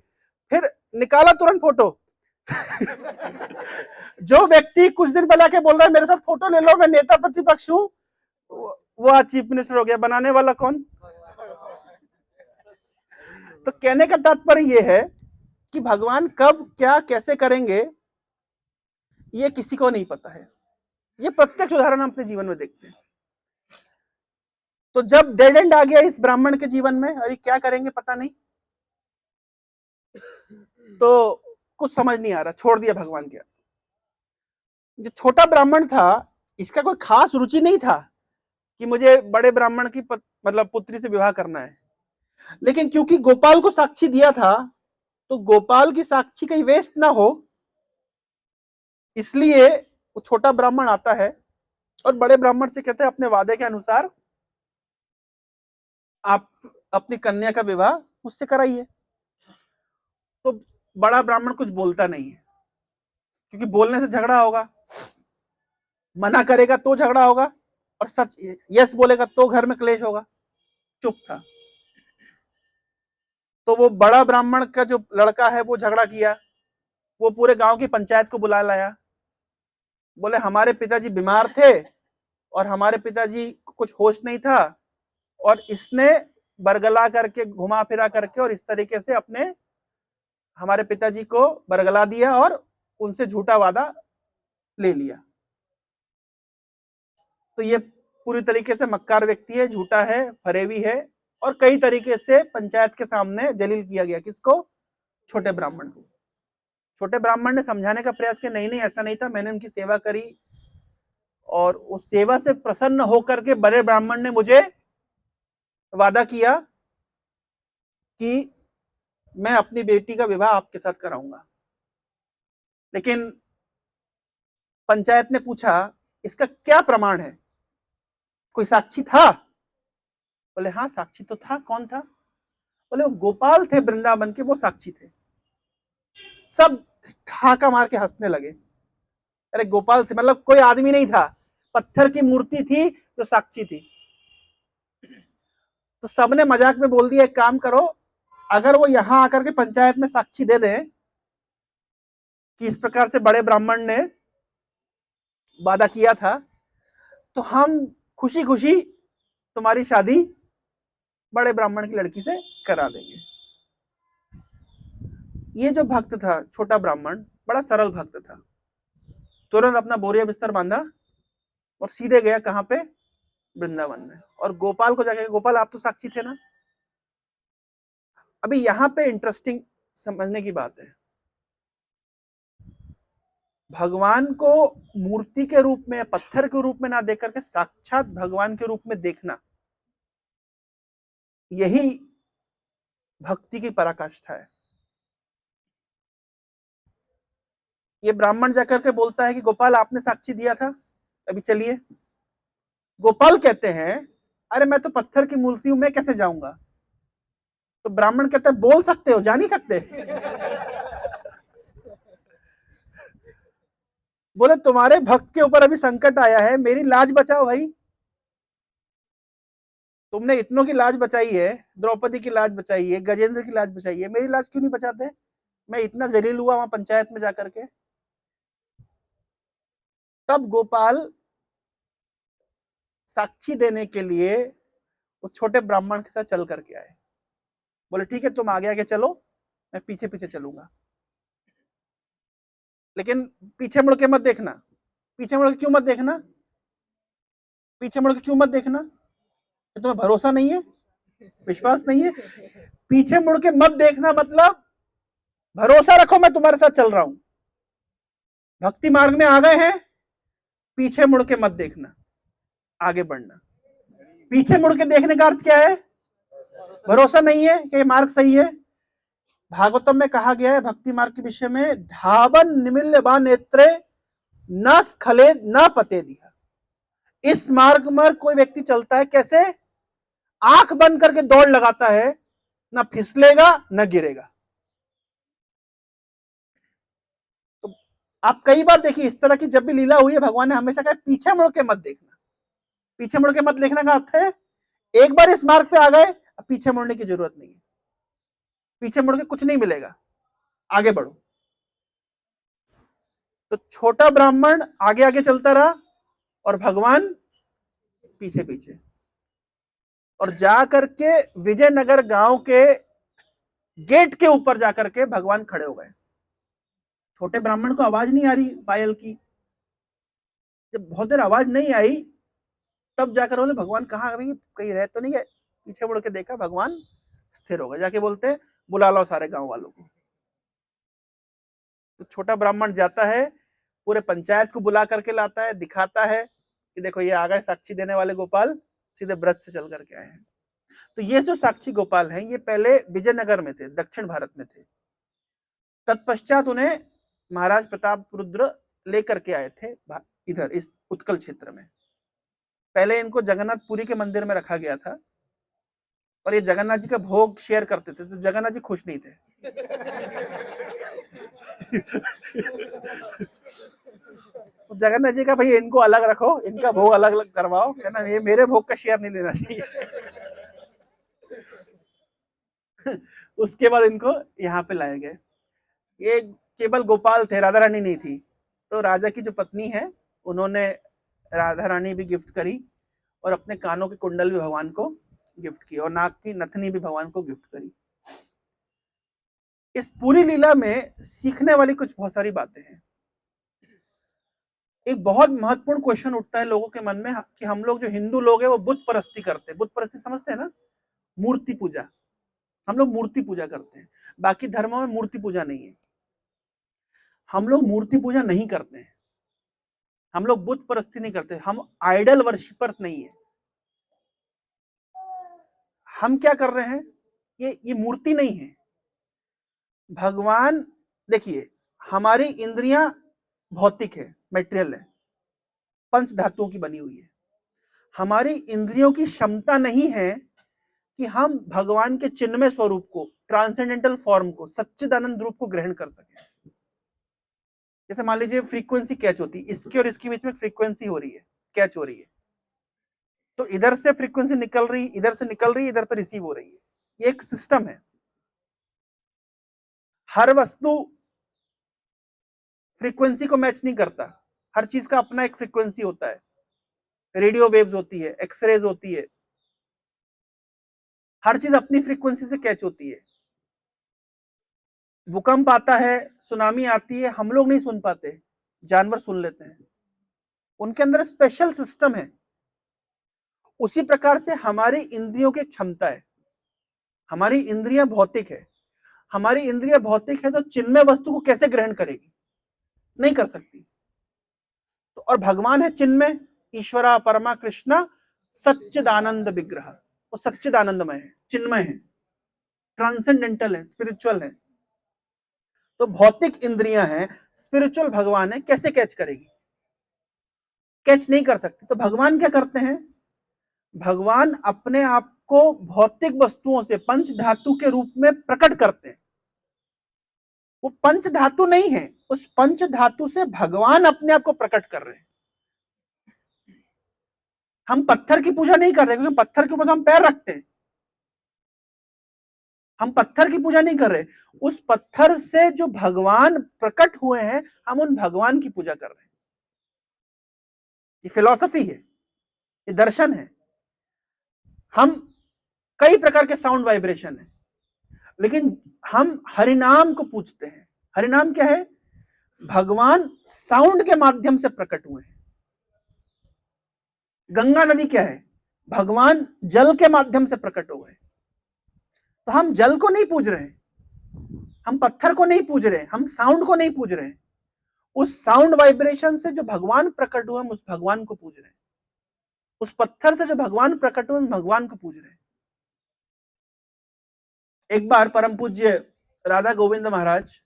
फिर निकाला तुरंत फोटो। जो व्यक्ति कुछ दिन पहले आके बोल रहा है मेरे साथ फोटो ले लो, मैं नेता प्रतिपक्ष हूं, वो आज चीफ मिनिस्टर हो गया। बनाने वाला कौन? तो कहने का तात्पर्य यह है कि भगवान कब क्या कैसे करेंगे ये किसी को नहीं पता है। ये प्रत्यक्ष उदाहरण हम अपने जीवन में देखते हैं। तो जब डेड एंड आ गया इस ब्राह्मण के जीवन में, अरे क्या करेंगे पता नहीं, तो कुछ समझ नहीं आ रहा, छोड़ दिया भगवान के। जो छोटा ब्राह्मण था, इसका कोई खास रुचि नहीं था कि मुझे बड़े ब्राह्मण की मतलब पुत्री से विवाह करना है। लेकिन क्योंकि गोपाल को साक्षी दिया था, तो गोपाल की साक्षी कहीं वेस्ट ना हो, इसलिए वो छोटा ब्राह्मण आता है और बड़े ब्राह्मण से कहते हैं अपने वादे के अनुसार आप अपनी कन्या का विवाह मुझसे कराइए। तो बड़ा ब्राह्मण कुछ बोलता नहीं है, क्योंकि बोलने से झगड़ा होगा, मना करेगा तो झगड़ा होगा, और सच यस बोलेगा तो घर में क्लेश होगा। चुप था। तो वो बड़ा ब्राह्मण का जो लड़का है वो झगड़ा किया, वो पूरे गांव की पंचायत को बुला लाया। बोले हमारे पिताजी बीमार थे और हमारे पिताजी को कुछ होश नहीं था, और इसने बरगला करके घुमा फिरा करके और इस तरीके से अपने हमारे पिताजी को बरगला दिया और उनसे झूठा वादा ले लिया। तो ये पूरी तरीके से मक्कार व्यक्ति है, झूठा है, फरेबी है, और कई तरीके से पंचायत के सामने जलील किया गया। किसको? छोटे ब्राह्मण को। छोटे ब्राह्मण ने समझाने का प्रयास किया, नहीं नहीं ऐसा नहीं था, मैंने उनकी सेवा करी, और उस सेवा से प्रसन्न होकर के बड़े ब्राह्मण ने मुझे वादा किया कि मैं अपनी बेटी का विवाह आपके साथ कराऊंगा। लेकिन पंचायत ने पूछा इसका क्या प्रमाण है, कोई साक्षी था? बोले हाँ साक्षी तो था। कौन था? बोले वो गोपाल थे वृंदावन के, वो साक्षी थे। सब ठहाका मार के हंसने लगे। अरे गोपाल थे मतलब कोई आदमी नहीं था, पत्थर की मूर्ति थी जो साक्षी थी। तो सबने मजाक में बोल दिया एक काम करो, अगर वो यहां आकर के पंचायत में साक्षी दे दें कि इस प्रकार से बड़े ब्राह्मण ने वादा किया था, तो हम खुशी खुशी तुम्हारी शादी बड़े ब्राह्मण की लड़की से करा देंगे। ये जो भक्त था छोटा ब्राह्मण, बड़ा सरल भक्त था। तुरंत अपना बोरिया बिस्तर बांधा और सीधे गया कहां पे? वृंदावन में। और गोपाल को जाके, गोपाल आप तो साक्षी थे ना। अभी यहां पे इंटरेस्टिंग समझने की बात है, भगवान को मूर्ति के रूप में, पत्थर के रूप में ना देख करके साक्षात भगवान के रूप में देखना, यही भक्ति की पराकाष्ठा है। ये ब्राह्मण जाकर के बोलता है कि गोपाल आपने साक्षी दिया था, अभी चलिए। गोपाल कहते हैं अरे मैं तो पत्थर की मूर्ति हूं, मैं कैसे जाऊंगा? तो ब्राह्मण कहते हैं बोल सकते हो, जा नहीं सकते? बोले तुम्हारे भक्त के ऊपर अभी संकट आया है, मेरी लाज बचाओ भाई। तुमने इतनों की लाज बचाई है, द्रौपदी की लाज बचाई है, गजेंद्र की लाज बचाई है, मेरी लाज क्यों नहीं बचाते? मैं इतना जलील हुआ वहां पंचायत में जाकर के। तब गोपाल साक्षी देने के लिए वो छोटे ब्राह्मण के साथ चल करके आए। बोले ठीक है तुम आगे आगे चलो, मैं पीछे पीछे चलूंगा, लेकिन पीछे मुड़ के मत देखना। पीछे मुड़ के क्यों मत देखना? पीछे मुड़ के क्यों मत देखना? तुम्हें भरोसा नहीं है, विश्वास नहीं है? पीछे मुड़ के मत देखना मतलब भरोसा रखो मैं तुम्हारे साथ चल रहा हूं, भक्ति मार्ग में आ गए हैं, पीछे मुड़ के मत देखना, आगे बढ़ना। पीछे मुड़ के देखने का अर्थ क्या है? भरोसा नहीं है कि मार्ग सही है। भागवतम में कहा गया है भक्ति मार्ग के विषय में, धावन निमिल्य बा नेत्रे न स्खले न पते दिया। इस मार्ग में कोई व्यक्ति चलता है कैसे? आंख बंद करके दौड़ लगाता है, ना फिसलेगा ना गिरेगा। तो आप कई बार देखिए इस तरह की जब भी लीला हुई है, भगवान ने हमेशा कहा पीछे मुड़ के मत देखना। पीछे मुड़ के मत देखना का अर्थ है एक बार इस मार्ग पे आ गए, अब पीछे मुड़ने की जरूरत नहीं है। पीछे मुड़ के कुछ नहीं मिलेगा, आगे बढ़ो। तो छोटा ब्राह्मण आगे आगे चलता रहा और भगवान पीछे पीछे, और जा करके विजयनगर गांव के गेट के ऊपर जाकर के भगवान खड़े हो गए। छोटे ब्राह्मण को आवाज नहीं आ रही पायल की। जब बहुत देर आवाज नहीं आई, तब जाकर बोले भगवान कहाँ, अभी कहीं रह तो नहीं गए। पीछे मुड़ के देखा, भगवान स्थिर हो गए। जाके बोलते बुला लो सारे गांव वालों को। तो छोटा ब्राह्मण जाता है, पूरे पंचायत को बुला करके लाता है, दिखाता है कि देखो ये आ गए साक्षी देने वाले गोपाल, सीधे ब्रज से चल करके आए हैं। तो ये जो साक्षी गोपाल हैं, ये पहले विजयनगर में थे, दक्षिण भारत में थे। तत्पश्चात उन्हें महाराज प्रतापरुद्र लेकर के आए थे इधर इस उत्कल क्षेत्र में। पहले इनको जगन्नाथपुरी के मंदिर में रखा गया था, और ये जगन्नाथ जी का भोग शेयर करते थे, तो जगन्नाथ जी खुश नहीं थे। जगन्नाथ जी का भाई इनको अलग रखो, इनका भोग अलग अलग करवाओ, है ना, ये मेरे भोग का शेयर नहीं लेना चाहिए। उसके बाद इनको यहाँ पे लाए गए। ये केवल गोपाल थे, राधा रानी नहीं थी। तो राजा की जो पत्नी है, उन्होंने राधा रानी भी गिफ्ट करी, और अपने कानों के कुंडल भी भगवान को गिफ्ट की, और नाक की नथनी भी भगवान को गिफ्ट करी। इस पूरी लीला में सीखने वाली कुछ बहुत सारी बातें हैं। एक बहुत महत्वपूर्ण क्वेश्चन उठता है लोगों के मन में कि हम लोग जो हिंदू लोग हैं वो बुत परस्ती करते हैं। बुत परस्ती समझते हैं ना, मूर्ति पूजा। हम लोग मूर्ति पूजा करते हैं, बाकी धर्मों में मूर्ति पूजा नहीं है। हम लोग मूर्ति पूजा नहीं करते हैं, हम लोग बुत परस्ती नहीं करते, हम आइडल वर्शिपर्स नहीं है। हम क्या कर रहे हैं, ये मूर्ति नहीं है। भगवान, देखिए हमारी इंद्रियां भौतिक है, मेटेरियल है, पंच धातुओं की बनी हुई है। हमारी इंद्रियों की क्षमता नहीं है कि हम भगवान के चिन्मय स्वरूप को, ट्रांसेंडेंटल फॉर्म को, सच्चिदानंद रूप को ग्रहण कर सके। जैसे मान लीजिए फ्रीक्वेंसी कैच होती है, इसके और इसके बीच में फ्रीक्वेंसी हो रही है, कैच हो रही है, तो इधर से फ्रीक्वेंसी निकल रही, इधर से निकल रही, इधर पर रिसीव हो रही है। ये एक सिस्टम है। हर वस्तु फ्रीक्वेंसी को मैच नहीं करता, हर चीज का अपना एक फ्रीक्वेंसी होता है। रेडियो वेव्स होती है, एक्सरेज होती है, हर चीज अपनी फ्रीक्वेंसी से कैच होती है। भूकंप आता है, सुनामी आती है, हम लोग नहीं सुन पाते, जानवर सुन लेते हैं, उनके अंदर स्पेशल सिस्टम है। उसी प्रकार से हमारी इंद्रियों की क्षमता है। हमारी इंद्रियां भौतिक है, हमारी इंद्रियां भौतिक है, तो चिन्मय वस्तु को कैसे ग्रहण करेगी, नहीं कर सकती। तो और भगवान है चिन्मय, ईश्वरा परमा कृष्णा सच्चिदानंद विग्रह, वो सच्चिदानंदमय है, चिन्मय है, ट्रांसेंडेंटल है, स्पिरिचुअल है। तो भौतिक इंद्रियां हैं, स्पिरिचुअल भगवान है, कैसे कैच करेगी, कैच नहीं कर सकती। तो भगवान क्या करते हैं, भगवान अपने आप को भौतिक वस्तुओं से पंच धातु के रूप में प्रकट करते हैं। वो पंच धातु नहीं है, उस पंच धातु से भगवान अपने आप को प्रकट कर रहे हैं। हम पत्थर की पूजा नहीं कर रहे, क्योंकि पत्थर के ऊपर हम पैर रखते हैं, हम पत्थर की पूजा नहीं कर रहे। उस पत्थर से जो भगवान प्रकट हुए हैं, हम उन भगवान की पूजा कर रहे हैं। ये फिलॉसफी है, ये दर्शन है। हम कई प्रकार के साउंड वाइब्रेशन है, लेकिन हम हरिनाम को पूछते हैं। हरिनाम क्या है, भगवान साउंड के माध्यम से प्रकट हुए हैं। गंगा नदी क्या है, भगवान जल के माध्यम से प्रकट हो गए। तो हम जल को नहीं पूज रहे, हम पत्थर को नहीं पूज रहे, हम साउंड को नहीं पूज रहे, उस साउंड वाइब्रेशन से जो भगवान प्रकट हुए, हम उस भगवान को पूज रहे हैं। उस पत्थर से जो भगवान प्रकट हुए, भगवान को पूज रहे हैं। एक बार परम पूज्य राधा गोविंद महाराज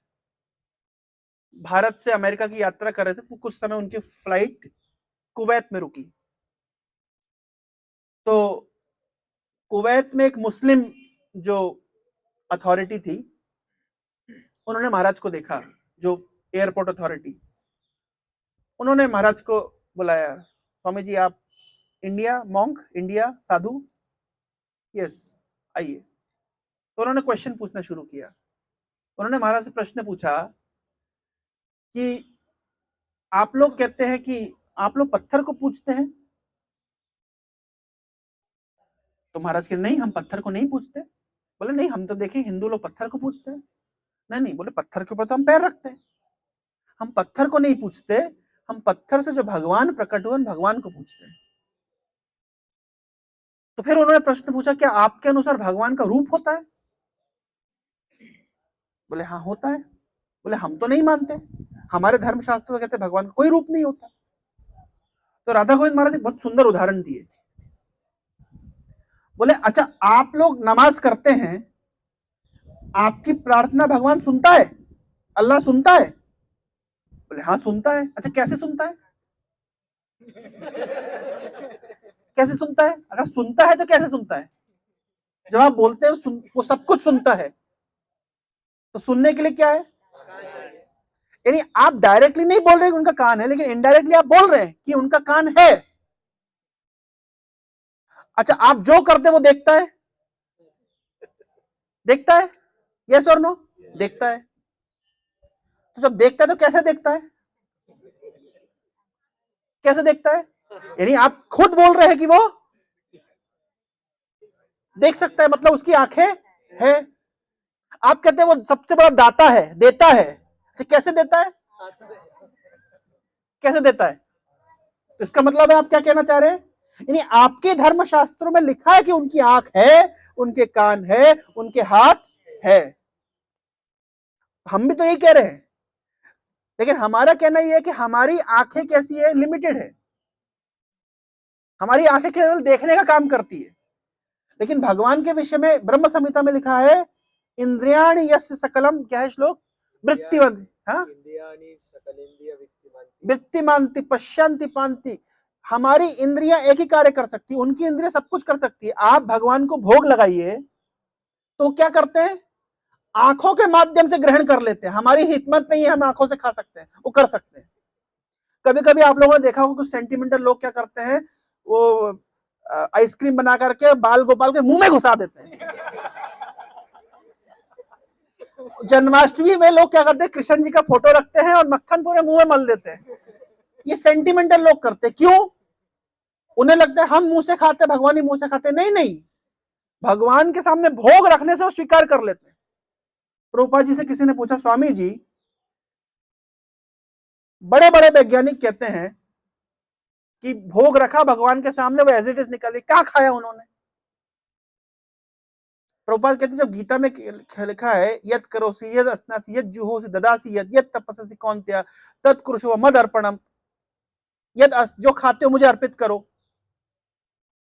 भारत से अमेरिका की यात्रा कर रहे थे, तो कुछ समय उनकी फ्लाइट कुवैत में रुकी। तो कुवैत में एक मुस्लिम जो अथॉरिटी थी, उन्होंने महाराज को देखा, जो एयरपोर्ट अथॉरिटी, उन्होंने महाराज को बुलाया, स्वामी जी आप इंडिया मॉन्क, इंडिया साधु, यस आइए। तो उन्होंने क्वेश्चन पूछना शुरू किया। उन्होंने महाराज से प्रश्न पूछा कि आप लोग कहते हैं कि आप लोग पत्थर को पूजते हैं। तो महाराज के नहीं, हम पत्थर को नहीं पूजते। बोले नहीं, हम तो देखें हिंदू लोग पत्थर को पूजते हैं। नहीं नहीं, बोले पत्थर के ऊपर तो हम पैर रखते हैं, हम पत्थर को नहीं पूजते, हम पत्थर से जो भगवान प्रकट हुए भगवान को पूजते हैं। तो फिर उन्होंने प्रश्न पूछा, क्या आपके अनुसार भगवान का रूप होता है? बोले हाँ होता है। बोले हम तो नहीं मानते, हमारे धर्मशास्त्र में कहते हैं भगवान का कोई रूप नहीं होता। तो राधा गोविंद महाराज एक बहुत सुंदर उदाहरण दिए। बोले अच्छा आप लोग नमाज करते हैं, आपकी प्रार्थना भगवान सुनता है, अल्लाह सुनता है? बोले हाँ सुनता है। अच्छा कैसे सुनता है? कैसे सुनता है? अगर सुनता है तो कैसे सुनता है? जब आप बोलते हो वो सब कुछ सुनता है, तो सुनने के लिए क्या है? यानी आप डायरेक्टली नहीं बोल रहे कि उनका कान है, लेकिन इनडायरेक्टली आप बोल रहे हैं कि उनका कान है। अच्छा आप जो करते वो देखता है? देखता है, यस और नो? देखता है। तो जब देखता है तो कैसे देखता है? कैसे देखता है? यानी आप खुद बोल रहे हैं कि वो देख सकता है, मतलब उसकी आंखें है। आप कहते हैं वो सबसे बड़ा दाता है, देता है। अच्छा कैसे देता है? कैसे देता है? इसका मतलब है आप क्या कहना चाह रहे हैं? यानी आपके धर्मशास्त्रों में लिखा है कि उनकी आंख है, उनके कान है, उनके हाथ है। हम भी तो यही कह रहे हैं, लेकिन हमारा कहना यह है कि हमारी आंखें कैसी है? लिमिटेड है। हमारी आंखें केवल देखने का काम करती है। लेकिन भगवान के विषय में ब्रह्म संहिता में लिखा है, इंद्रियाणि यस्य सकलम, क्या है श्लोक? वृत्तिवंत, हाँ वृत्तिमांति पश्यंति पांति। हमारी इंद्रियां एक ही कार्य कर सकती है, उनकी इंद्रियां सब कुछ कर सकती है। आप भगवान को भोग लगाइए तो क्या करते हैं? आंखों के माध्यम से ग्रहण कर लेते हैं। हमारी हिम्मत नहीं है हम आंखों से खा सकते हैं, वो कर सकते हैं। कभी कभी आप लोगों ने देखा होगा कुछ सेंटिमेंटल लोग क्या करते हैं, वो आइसक्रीम बना करके बाल गोपाल के मुंह में घुसा देते हैं। जन्माष्टमी में लोग क्या करते हैं, कृष्ण जी का फोटो रखते हैं और मक्खन पूरे मुंह में मल देते हैं। ये सेंटिमेंटल लोग करते हैं। क्यों? उन्हें लगता है हम मुंह से खाते, भगवान ही मुंह से खाते। नहीं नहीं, भगवान के सामने भोग रखने से वो स्वीकार कर लेते हैं। प्रभुपाद जी से किसी ने पूछा, स्वामी जी बड़े बड़े वैज्ञानिक कहते हैं कि भोग रखा भगवान के सामने, वो एज इट इज निकली, क्या खाया उन्होंने? प्रभुपाद कहते जब गीता में लिखा है, यद करोसि यद अस्नासि यद जुहोसि ददासि यद यद तपस्सि कौन्तेय तत् कुरुषो मद अर्पणम, जो खाते हो मुझे अर्पित करो।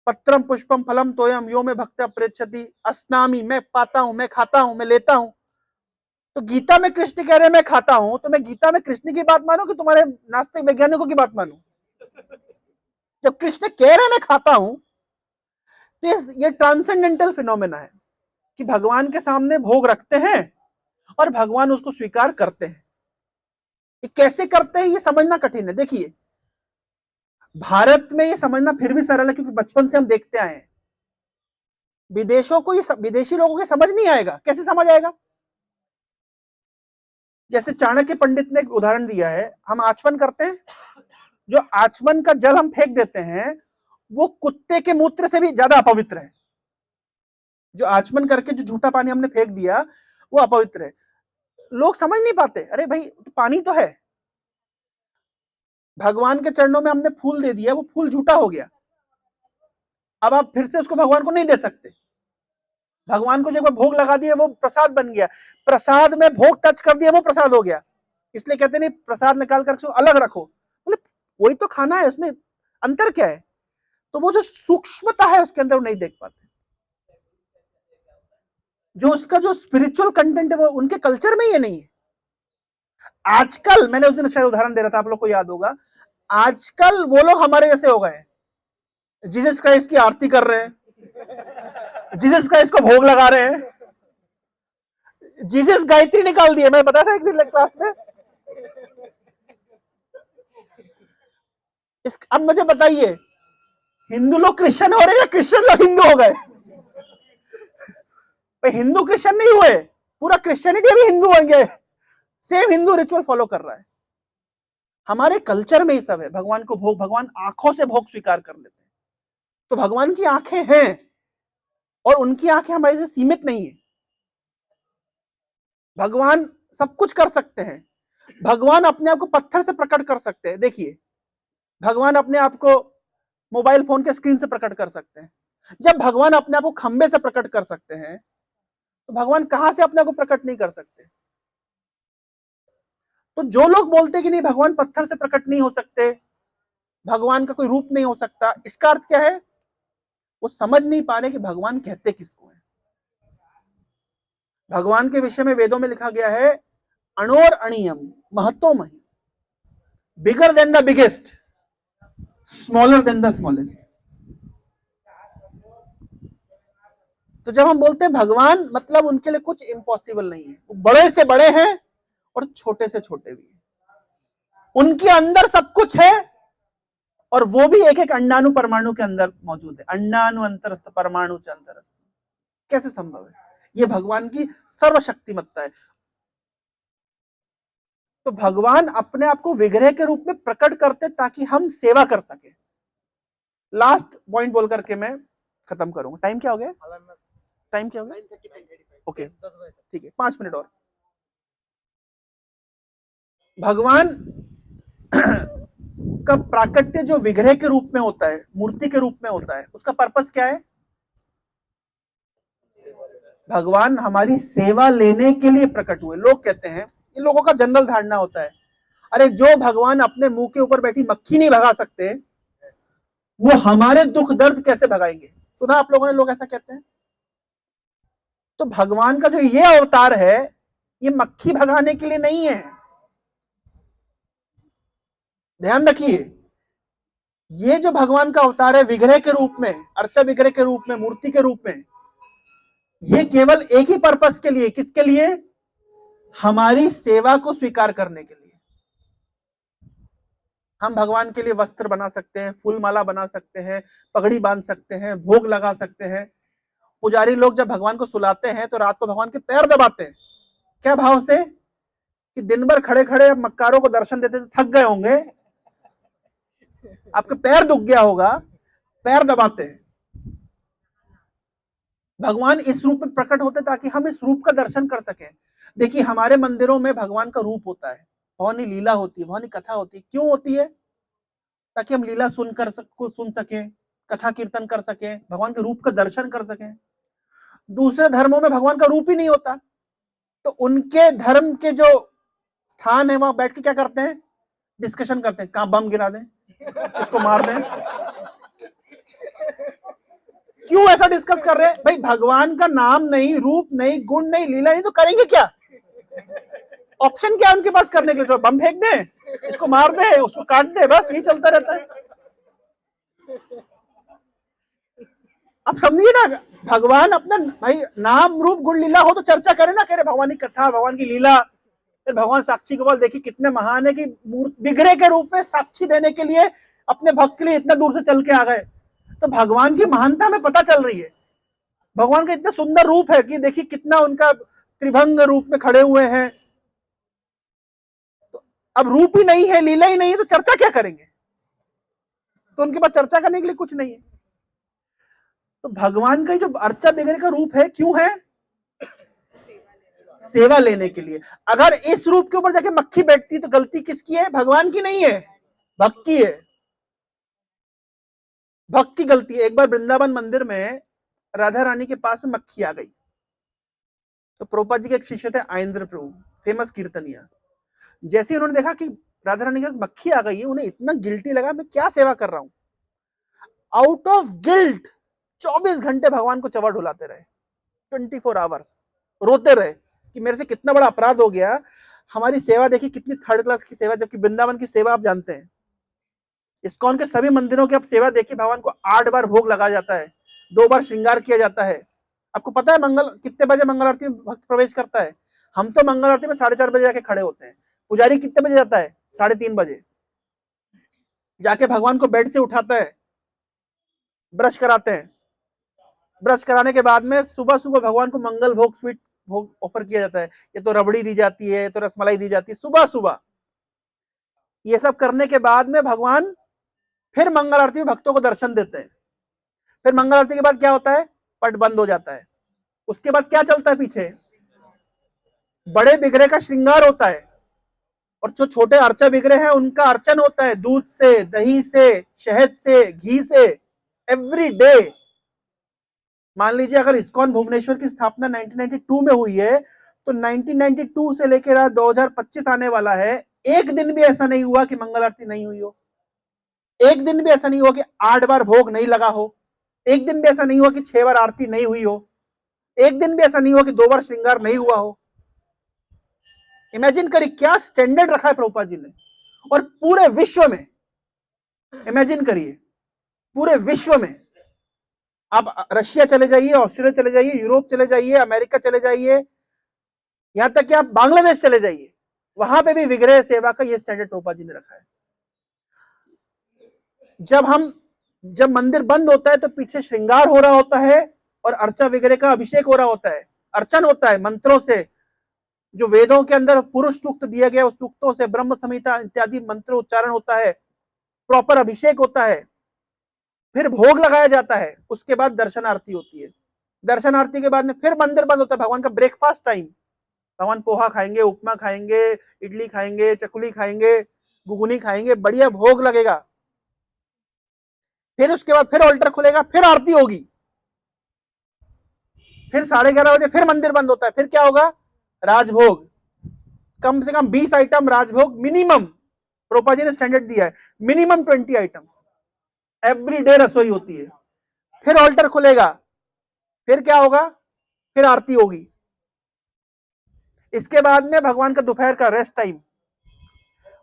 पत्रम पुष्पम फलम तोयम यो में भक्त्या प्रेच्छति अस्नामि, मैं पाता हूं, मैं खाता हूं, मैं लेता हूं। तो गीता में कृष्ण कह रहे हैं मैं खाता हूं, तो मैं गीता में कृष्ण की बात मानूं कि तुम्हारे नास्तिक वैज्ञानिकों की बात मानूं? जब कृष्ण कह रहे हैं मैं खाता हूं, तो ये ट्रांसेंडेंटल फिनोमेना है कि भगवान के सामने भोग रखते हैं और भगवान उसको स्वीकार करते हैं। ये कैसे करते हैं ये समझना कठिन है। देखिए भारत में ये समझना फिर भी सरल है, क्योंकि बचपन से हम देखते आए हैं। विदेशों को, ये विदेशी लोगों को समझ नहीं आएगा। कैसे समझ आएगा? जैसे चाणक्य पंडित ने एक उदाहरण दिया है, हम आचमन करते हैं, जो आचमन का जल हम फेंक देते हैं वो कुत्ते के मूत्र से भी ज्यादा अपवित्र है। जो आचमन करके जो झूठा पानी हमने फेंक दिया वो अपवित्र है। लोग समझ नहीं पाते, अरे भाई तो पानी तो है। भगवान के चरणों में हमने फूल दे दिया, वो फूल झूठा हो गया, अब आप फिर से उसको भगवान को नहीं दे सकते। भगवान को जब भोग लगा दिया वो प्रसाद बन गया, प्रसाद में भोग टच कर दिया वो प्रसाद हो गया। इसलिए कहते नहीं प्रसाद निकाल कर अलग रखो, बोले वही तो खाना है, उसमें अंतर क्या है? तो वो जो सूक्ष्मता है उसके अंदर वो नहीं देख पाते। जो उसका जो स्पिरिचुअल कंटेंट है वो उनके कल्चर में ये नहीं है। आजकल मैंने उस दिन शायद उदाहरण दे रहा था, आप लोग को याद होगा, आजकल वो लोग हमारे जैसे हो गए हैं, जीसस क्राइस्ट की आरती कर रहे हैं, जीसस क्राइस्ट को भोग लगा रहे हैं, जीसस गायत्री निकाल दिए। मैं बताया था एक दिन क्लास में, अब मुझे बताइए, हिंदू लोग क्रिश्चियन हो रहे या क्रिश्चियन लोग हिंदू हो गए? भाई हिंदू क्रिश्चियन नहीं हुए, पूरा क्रिश्चियनिटी भी हिंदू बन गए, सेम हिंदू रिचुअल फॉलो कर रहा है। हमारे कल्चर में ही सब है। भगवान को भोग, भगवान आंखों से भोग स्वीकार कर लेते हैं। तो भगवान की आंखें हैं और उनकी आंखें हमारे से सीमित नहीं है। भगवान सब कुछ कर सकते हैं। भगवान अपने आप को पत्थर से प्रकट कर सकते हैं। देखिए, भगवान अपने आप को मोबाइल फोन के स्क्रीन से प्रकट कर सकते हैं। जब भगवान अपने आप को खंबे से प्रकट कर सकते हैं, तो भगवान कहां से अपने आप को प्रकट नहीं कर सकते? तो जो लोग बोलते हैं कि नहीं भगवान पत्थर से प्रकट नहीं हो सकते, भगवान का कोई रूप नहीं हो सकता, इसका अर्थ क्या है? वो समझ नहीं पा रहे कि भगवान कहते किसको है। भगवान के विषय में वेदों में लिखा गया है, अणोर अणियम महतो मही, bigger than the biggest, smaller than the smallest. तो जब हम बोलते हैं भगवान, मतलब उनके लिए कुछ इम्पॉसिबल नहीं है। वो बड़े से बड़े हैं और छोटे से छोटे भी हैं। उनके अंदर सब कुछ है और वो भी एक एक अंडाणु परमाणु के अंदर मौजूद है। अंडाणु अंतर परमाणु से अंतर। कैसे संभव है? ये भगवान की सर्वशक्तिमत्ता है। तो भगवान अपने आप को विग्रह के रूप में प्रकट करते ताकि हम सेवा कर सके। लास्ट पॉइंट बोल करके मैं खत्म करूंगा। टाइम क्या हो गया? टाइम क्या हो गया? ओके, ठीक है, 5 मिनट और। भगवान का प्राकट्य जो विग्रह के रूप में होता है, मूर्ति के रूप में होता है, उसका पर्पस क्या है? भगवान हमारी सेवा लेने के लिए प्रकट हुए। लोग कहते हैं, इन लोगों का जनरल धारणा होता है, अरे जो भगवान अपने मुंह के ऊपर बैठी मक्खी नहीं भगा सकते, वो हमारे दुख दर्द कैसे भगाएंगे? सुना आप लोगों ने, लोग ऐसा कहते हैं। तो भगवान का जो ये अवतार है, ये मक्खी भगाने के लिए नहीं है। ध्यान रखिए, ये जो भगवान का अवतार है विग्रह के रूप में, अर्चा विग्रह के रूप में, मूर्ति के रूप में, ये केवल एक ही पर्पस के लिए। किसके लिए? हमारी सेवा को स्वीकार करने के लिए। हम भगवान के लिए वस्त्र बना सकते हैं, फूल माला बना सकते हैं, पगड़ी बांध सकते हैं, भोग लगा सकते हैं। पुजारी लोग जब भगवान को सुलाते हैं तो रात को भगवान के पैर दबाते हैं। क्या भाव से? कि दिन भर खड़े खड़े मक्कारों को दर्शन देते थक गए होंगे, आपके पैर दुख गया होगा, पैर दबाते हैं। भगवान इस रूप में प्रकट होते ताकि हम इस रूप का दर्शन कर सकें। देखिए, हमारे मंदिरों में भगवान का रूप होता है, भवानी लीला होती है, भवानी कथा होती है। क्यों होती है? ताकि हम लीला सुन सकें, कथा कीर्तन कर सकें, भगवान के रूप का दर्शन कर सकें। दूसरे धर्मों में भगवान का रूप ही नहीं होता, तो उनके धर्म के जो स्थान है वहां बैठ के क्या करते हैं? डिस्कशन करते हैं, कहां बम गिरा दें, किसको मार दें। क्यों ऐसा डिस्कस कर रहे हैं? भाई भगवान का नाम नहीं, रूप नहीं, गुण नहीं, लीला नहीं, तो करेंगे क्या? ऑप्शन क्या है उनके पास करने के लिए? बम फेंक दे, इसको मार दे, उसको काट दे, बस यही चलता रहता है। अब समझिए ना, भगवान अपना भाई नाम रूप गुण लीला हो तो चर्चा करे ना, कह भगवान की कथा, भगवान की लीला। फिर भगवान साक्षी गोपाल देखिए कितने महान है कि विग्रह के रूप में साक्षी देने के लिए अपने भक्त के लिए इतना दूर से चल के आ गए। तो भगवान की महानता में पता चल रही है। भगवान का इतना सुंदर रूप है कि देखिए कितना उनका त्रिभंग रूप में खड़े हुए हैं। तो अब रूप ही नहीं है, लीला ही नहीं है, तो चर्चा क्या करेंगे? तो उनके पास चर्चा करने के लिए कुछ नहीं है। तो भगवान का जो अर्चा विग्रह का रूप है, क्यों है? सेवा लेने के लिए। अगर इस रूप के ऊपर जाके मक्खी बैठती तो गलती किसकी है? भगवान की नहीं है, भक्त की है। भक्त की गलती है। एक बार वृंदावन मंदिर में राधा रानी के पास में मक्खी आ गई, तो प्रभुपाद जी के एक शिष्य थे आइंद्र प्रभु, फेमस कीर्तनिया। जैसे उन्होंने देखा कि राधा रानी के पास मक्खी आ गई है, उन्हें इतना गिल्टी लगा, मैं क्या सेवा कर रहा हूं। आउट ऑफ गिल्ट 24 घंटे भगवान को चवर ढुलाते रहे, 24 आवर्स रोते रहे कि मेरे से कितना बड़ा अपराध हो गया। हमारी सेवा देखिए कितनी थर्ड क्लास की सेवा, जबकि वृंदावन की सेवा आप जानते हैं, इस्कॉन के सभी मंदिरों की आप सेवा देखिए, भगवान को 8 बार भोग लगाया जाता है, 2 बार श्रृंगार किया जाता है। आपको पता है मंगल कितने बजे मंगल आरती में भक्त प्रवेश करता है? हम तो मंगल आरती में 4:30 बजे जाके खड़े होते हैं। पुजारी कितने बजे जाता है? 3:30 बजे। जाके भगवान को बेड से उठाता है, ब्रश कराते हैं, ब्रश कराने के बाद में सुबह सुबह भगवान को मंगल भोग, स्वीट भोग ऑफर किया जाता है। ये तो रबड़ी दी जाती है, ये तो रसमलाई दी जाती है सुबह सुबह। ये सब करने के बाद में भगवान फिर मंगल आरती में भक्तों को दर्शन देते हैं। फिर मंगल आरती के बाद क्या होता है, पट बंद हो जाता है। उसके बाद क्या चलता है पीछे, बड़े बिगड़े का श्रृंगार होता है, और जो छोटे अर्चा बिगड़े हैं उनका अर्चन होता है, दूध से, दही से, शहद से, घी से, एवरी डे। मान लीजिए अगर इस्कॉन भुवनेश्वर की स्थापना 1992 में हुई है, तो 1992 से लेकर आज 2025 आने वाला है, एक दिन भी ऐसा नहीं हुआ कि मंगल आरती नहीं हुई हो, एक दिन भी ऐसा नहीं हुआ कि 8 बार भोग नहीं लगा हो, एक दिन भी ऐसा नहीं हुआ कि 6 बार आरती नहीं हुई हो, एक दिन भी ऐसा नहीं हुआ कि 2 बार श्रृंगार नहीं हुआ हो। इमेजिन करिए क्या स्टैंडर्ड रखा है प्रभुपाद जी ने। और पूरे विश्व में, इमेजिन करिए पूरे विश्व में, आप रशिया चले जाइए, ऑस्ट्रेलिया चले जाइए, यूरोप चले जाइए, अमेरिका चले जाइए, यहां तक कि आप बांग्लादेश चले जाइए, वहां पे भी विग्रह सेवा का ये स्टैंडर्ड प्रभुपाद जी ने रखा है। जब मंदिर बंद होता है तो पीछे श्रृंगार हो रहा होता है और अर्चा विग्रह का अभिषेक हो रहा होता है, अर्चन होता है मंत्रों से, जो वेदों के अंदर पुरुष सूक्त दिया गया उस सूक्तों से, ब्रह्म संहिता इत्यादि मंत्र उच्चारण होता है, प्रॉपर अभिषेक होता है, फिर भोग लगाया जाता है, उसके बाद दर्शन आरती होती है। दर्शन आरती के बाद में फिर मंदिर बंद होता है, भगवान का ब्रेकफास्ट टाइम, भगवान पोहा खाएंगे, उपमा खाएंगे, इडली खाएंगे, चकुली खाएंगे, गुगुनी खाएंगे, बढ़िया भोग लगेगा। फिर उसके बाद फिर ऑल्टर खुलेगा, फिर आरती होगी, फिर 11:30 बजे फिर मंदिर बंद होता है, फिर क्या होगा, राजभोग, कम से कम 20 आइटम राजभोग मिनिमम, प्रभुपाद जी ने स्टैंडर्ड दिया है, मिनिमम 20 आइटम्स एवरी डे रसोई होती है। फिर ऑल्टर खुलेगा, फिर क्या होगा, फिर आरती होगी। इसके बाद में भगवान का दोपहर का रेस्ट टाइम,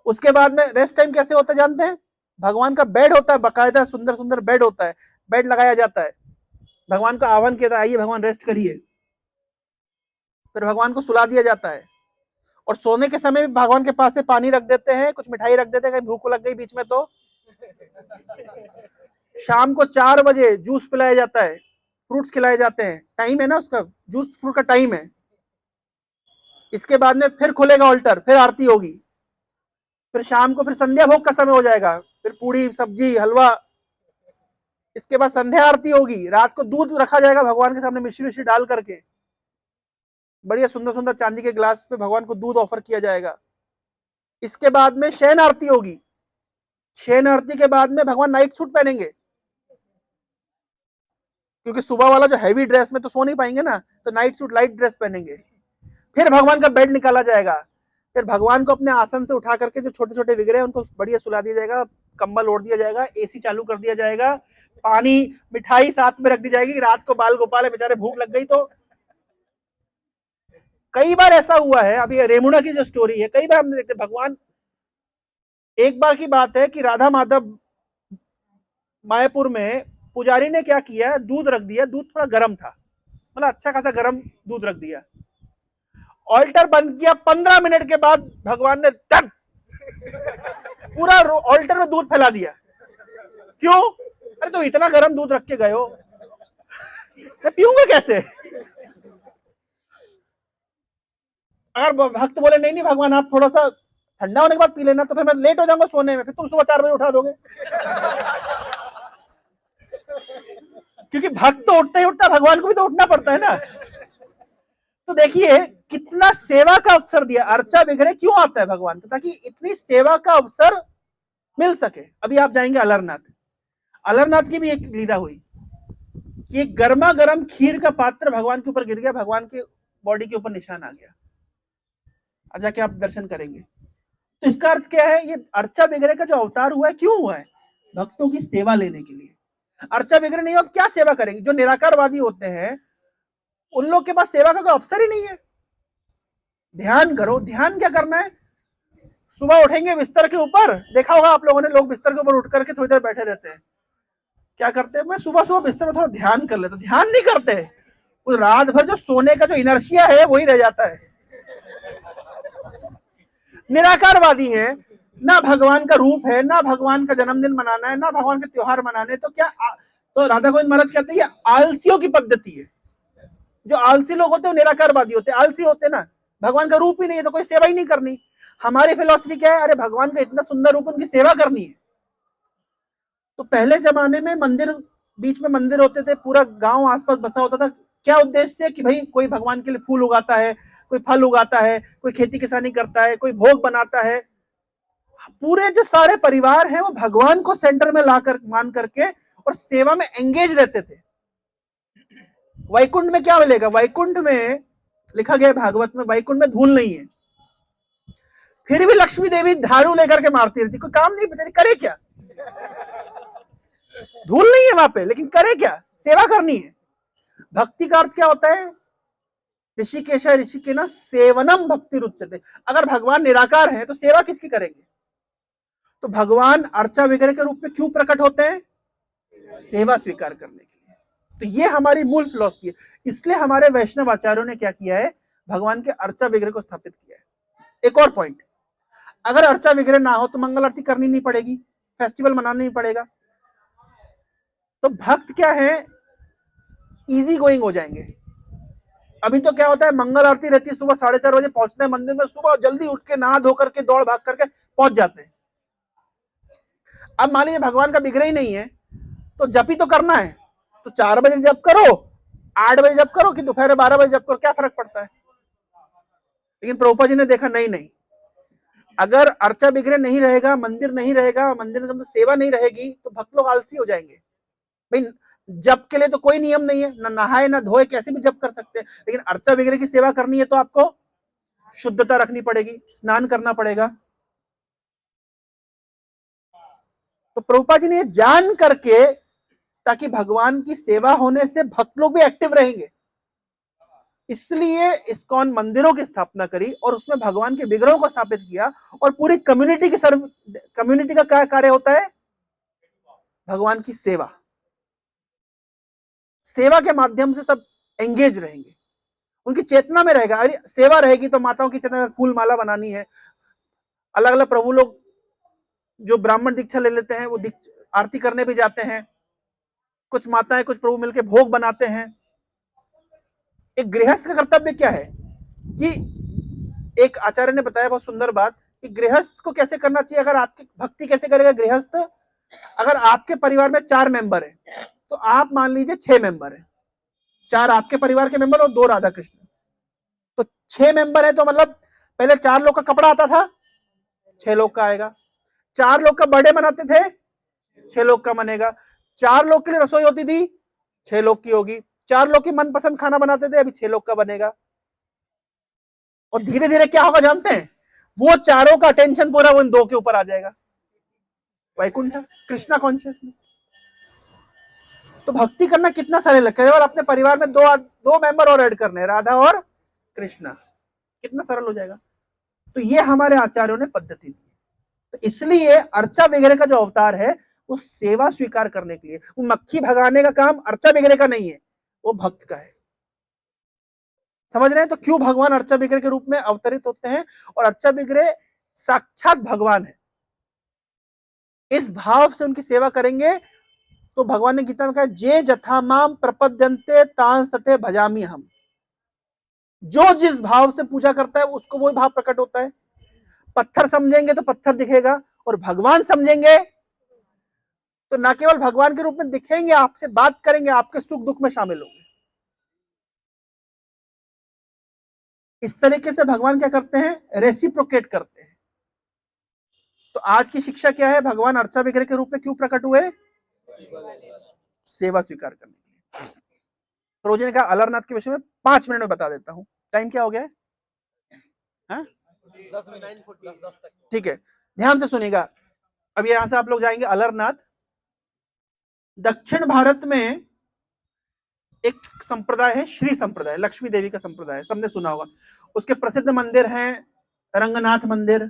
उसके बाद में रेस्ट टाइम कैसे होता है जानते हैं, भगवान का बेड होता है, बाकायदा सुंदर सुंदर बेड होता है, बेड लगाया जाता है, भगवान का आह्वान किया, आइए भगवान रेस्ट करिए, फिर भगवान को सुला दिया जाता है। और सोने के समय भी भगवान के पास से पानी रख देते हैं, कुछ मिठाई रख देते हैं, कहीं भूख लग गई बीच में तो। शाम को 4 बजे जूस पिलाया जाता है, फ्रूट्स खिलाए जाते हैं, टाइम है ना उसका, जूस फ्रूट का टाइम है। इसके बाद में फिर खुलेगा ऑल्टर, फिर आरती होगी, फिर शाम को फिर संध्या भोग का समय हो जाएगा, फिर पूड़ी सब्जी हलवा। इसके बाद संध्या आरती होगी, रात को दूध रखा जाएगा भगवान के सामने मिश्री मिश्री डाल करके, बढ़िया सुंदर सुंदर चांदी के ग्लास पे भगवान को दूध ऑफर किया जाएगा। इसके बाद में शयन आरती होगी, शयन आरती के बाद में भगवान नाइट सूट पहनेंगे, क्योंकि सुबह वाला जो हैवी ड्रेस में तो सो नहीं पाएंगे ना, तो नाइट सूट लाइट ड्रेस पहनेंगे। फिर भगवान का बेड निकाला जाएगा, फिर भगवान को अपने आसन से उठा करके जो छोटे छोटे विग्रह उनको बढ़िया सुला दिया जाएगा, कंबल ओढ़ दिया जाएगा, एसी चालू कर दिया जाएगा, पानी मिठाई साथ में रख दी जाएगी। रात को बाल गोपाल है बेचारे, भूख लग गई तो कई बार ऐसा हुआ है, अभी रेमुणा की जो स्टोरी है, कई बार हमने देखते भगवान, एक बार की बात है कि राधा माधव मायापुर में पुजारी ने क्या किया, दूध रख दिया, दूध थोड़ा गर्म था, मतलब अच्छा खासा गर्म दूध रख दिया, ऑल्टर बंद किया, 15 मिनट के बाद भगवान ने तक पूरा ऑल्टर में दूध फैला दिया। क्यों, अरे तो इतना गर्म दूध रख के गए हो, मैं पीऊंगा कैसे। अगर भक्त बोले नहीं नहीं भगवान आप थोड़ा सा ठंडा होने के बाद पी लेना, तो फिर मैं लेट हो जाऊंगा सोने में, फिर तुम सुबह 4 बजे उठा दोगे। क्योंकि भक्त तो उठता ही उठता, भगवान को भी तो उठना पड़ता है ना। तो देखिए कितना सेवा का अवसर दिया, अर्चा विग्रह क्यों आता है भगवान को, ताकि इतनी सेवा का अवसर मिल सके। अभी आप जाएंगे अलरनाथ, अलरनाथ की भी एक लीला हुई कि एक गर्मा गर्म खीर का पात्र भगवान के ऊपर गिर गया, भगवान के बॉडी के ऊपर निशान आ गया, आज जाके आप दर्शन करेंगे। तो इसका अर्थ क्या है, ये अर्चा विग्रह का जो अवतार हुआ है क्यों हुआ है, भक्तों की सेवा लेने के लिए। अर्चा विग्रह नहीं हो क्या सेवा करेंगे, जो निराकारवादी होते हैं उन लोग के पास सेवा का कोई अवसर ही नहीं है। ध्यान करो, ध्यान क्या करना है, सुबह उठेंगे बिस्तर के ऊपर, देखा होगा आप लोगों ने, लोग बिस्तर के ऊपर उठ करके थोड़ी देर बैठे रहते हैं, क्या करते हैं, मैं सुबह सुबह बिस्तर में थोड़ा ध्यान कर लेता, ध्यान नहीं करते, उस रात भर जो सोने का जो इनर्शिया है वही रह जाता है। निराकारवादी हैं ना भगवान का रूप है, ना भगवान का जन्मदिन मनाना है, ना भगवान के त्योहार मनाने, तो क्या तो राधा गोविंद महाराज कहते हैं ये आलसियों की पद्धति है। जो आलसी लोग होते हैं वो निराकारवादी होते हैं, आलसी होते हैं ना, भगवान का रूप ही नहीं है तो कोई सेवा ही नहीं करनी। हमारी फिलॉसफी क्या है, अरे भगवान का इतना सुंदर रूप, उनकी सेवा करनी है। तो पहले जमाने में मंदिर, बीच में मंदिर होते थे, पूरा गांव आसपास बसा होता था। क्या उद्देश्य है कि भाई कोई भगवान के लिए फूल उगाता है, कोई फल उगाता है, कोई खेती किसानी करता है, कोई भोग बनाता है। पूरे जो सारे परिवार हैं वो भगवान को सेंटर में लाकर मान करके और सेवा में एंगेज रहते थे। वैकुंठ में क्या मिलेगा, वैकुंठ में लिखा गया भागवत में, वैकुंठ में धूल नहीं है, फिर भी लक्ष्मी देवी झाड़ू लेकर के मारती रहती, कोई काम नहीं, बेचारी करे क्या, धूल नहीं है वहां पे, लेकिन करे क्या, सेवा करनी है। भक्ति का अर्थ क्या होता है, ऋषिकेश ऋषि ना सेवनम भक्ति रुच्यते। अगर भगवान निराकार है तो सेवा किसकी करेंगे। तो भगवान अर्चा विग्रह के रूप में क्यों प्रकट होते हैं, सेवा स्वीकार करने के लिए। तो ये हमारी मूल फिलॉसफी है। इसलिए हमारे वैष्णव आचार्यों ने क्या किया है, भगवान के अर्चा विग्रह को स्थापित किया है। एक और पॉइंट, अगर अर्चा विग्रह ना हो तो मंगल आरती करनी नहीं पड़ेगी, फेस्टिवल मनाना नहीं पड़ेगा। तो भक्त क्या है, इजी गोइंग हो जाएंगे। अभी तो क्या होता है, मंगल आरती रहती है सुबह 4:30 बजे, पहुंचते हैं मंदिर में, सुबह जल्दी उठ के नहा धो करके दौड़ भाग करके पहुंच जाते हैं। अब मान लीजिए भगवान का विग्रह ही नहीं है तो जप ही तो करना है, तो 4 बजे जप करो, 8 बजे जप करो कि दोपहर 12 बजे जप करो, क्या फर्क पड़ता है। लेकिन प्रभुपाद जी ने देखा नहीं नहीं, अगर अर्चा विग्रह नहीं रहेगा, मंदिर नहीं रहेगा, मंदिर में सेवा नहीं रहेगी तो भक्त लोग आलसी हो जाएंगे। भाई जप के लिए तो कोई नियम नहीं है, ना नहाए ना धोए, कैसे भी जप कर सकते हैं। लेकिन अर्चा विग्रह की सेवा करनी है तो आपको शुद्धता रखनी पड़ेगी, स्नान करना पड़ेगा। तो प्रभुपाद जी ने जान करके, ताकि भगवान की सेवा होने से भक्त लोग भी एक्टिव रहेंगे, इसलिए इस्कॉन मंदिरों की स्थापना करी और उसमें भगवान के विग्रहों को स्थापित किया। और पूरी कम्युनिटी की कम्युनिटी का क्या कार्य होता है, भगवान की सेवा। सेवा के माध्यम से सब एंगेज रहेंगे, उनकी चेतना में रहेगा। अरे सेवा रहेगी तो माताओं की चेतना में फूल माला बनानी है। अलग अलग प्रभु लोग जो ब्राह्मण दीक्षा ले लेते हैं वो आरती करने भी जाते हैं, कुछ माताएं कुछ प्रभु मिलकर भोग बनाते हैं। एक गृहस्थ का कर्तव्य क्या है कि, एक आचार्य ने बताया बहुत सुंदर बात कि गृहस्थ को कैसे करना चाहिए। अगर आपकी भक्ति कैसे करेगा गृहस्थ, अगर आपके परिवार में 4 मेंबर है तो आप मान लीजिए 6 मेंबर है, 4 आपके परिवार के मेंबर और 2 राधा कृष्ण, तो 6 मेंबर है। तो मतलब पहले 4 लोग का कपड़ा आता था, 6 लोग का आएगा। 4 लोग का बर्थडे मनाते थे, 6 लोग का बनेगा। 4 लोग के लिए रसोई होती थी, 6 लोग की होगी। 4 लोग की मनपसंद खाना बनाते थे, अभी 6 लोग का बनेगा। और धीरे धीरे क्या होगा जानते हैं, वो चारों का अटेंशन पूरा उन 2 के ऊपर आ जाएगा, वैकुंठ कृष्णा कॉन्शियसनेस। तो भक्ति करना कितना सरल है, केवल अपने परिवार में 2 मेंबर और ऐड करने, राधा और कृष्णा, कितना सरल हो जाएगा। तो ये हमारे आचार्यों ने पद्धति दी। तो इसलिए अर्चा विग्रह का जो अवतार है वो सेवा स्वीकार करने के लिए, वो मक्खी भगाने का काम अर्चा विग्रह का नहीं है, वो भक्त का है। समझ रहे हैं, तो क्यों भगवान अर्चा विग्रह के रूप में अवतरित होते हैं। और अर्चा विग्रह साक्षात भगवान है, इस भाव से उनकी सेवा करेंगे तो भगवान ने गीता में कहा, जे जथा माम प्रपद्यन्ते तांस तथे भजामि हम। जो जिस भाव से पूजा करता है उसको वही भाव प्रकट होता है। पत्थर समझेंगे तो पत्थर दिखेगा, और भगवान समझेंगे तो ना केवल भगवान के रूप में दिखेंगे, आपसे बात करेंगे, आपके सुख दुख में शामिल होंगे। इस तरीके से भगवान क्या करते हैं, रेसिप्रोकेट करते हैं। तो आज की शिक्षा क्या है, भगवान अर्चा विग्रह के रूप में क्यों प्रकट हुए, सेवा स्वीकार करने के लिए। रोजी ने कहा अलरनाथ के विषय में 5 मिनट में बता देता हूं। टाइम क्या हो गया है, 10 तक। ठीक है, ध्यान से सुनिएगा। अब यहां से आप लोग जाएंगे अलरनाथ। दक्षिण भारत में एक संप्रदाय है, श्री संप्रदाय, लक्ष्मी देवी का संप्रदाय, सबने सुना होगा। उसके प्रसिद्ध मंदिर हैं रंगनाथ मंदिर,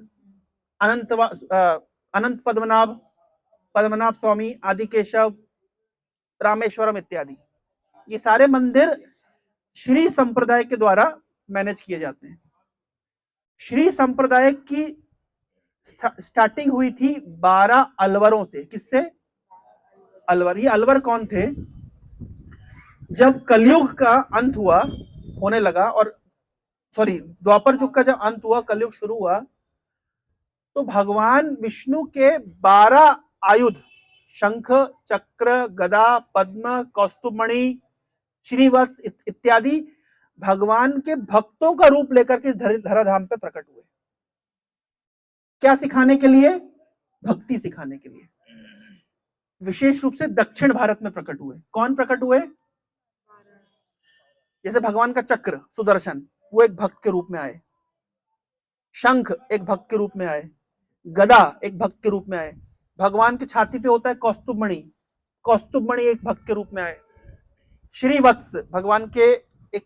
अनंत पद्मनाभ, पद्मनाभ स्वामी, आदिकेशव, रामेश्वरम इत्यादि। ये सारे मंदिर श्री संप्रदाय के द्वारा मैनेज किए जाते हैं। श्री संप्रदाय की स्टार्टिंग हुई थी 12 अलवरों से। किससे? अलवर। ये अलवर कौन थे? जब कलयुग का अंत हुआ, होने लगा, और सॉरी द्वापर युग का जब अंत हुआ, कलयुग शुरू हुआ, तो भगवान विष्णु के 12 आयुध, शंख, चक्र, गदा, पद्म, कौस्तुभमणि, श्रीवत्स इत्यादि भगवान के भक्तों का रूप लेकर के इस धराधाम पे प्रकट हुए। क्या सिखाने के लिए? भक्ति सिखाने के लिए। विशेष रूप से दक्षिण भारत में प्रकट हुए। कौन प्रकट हुए? जैसे भगवान का चक्र सुदर्शन, वो एक भक्त के रूप में आए। शंख एक भक्त के रूप में आए। गदा एक भक्त के रूप में आए। भगवान की छाती पे होता है कौस्तुभमणि, कौस्तुभमणि एक भक्त के रूप में आए। श्रीवत्स, भगवान के एक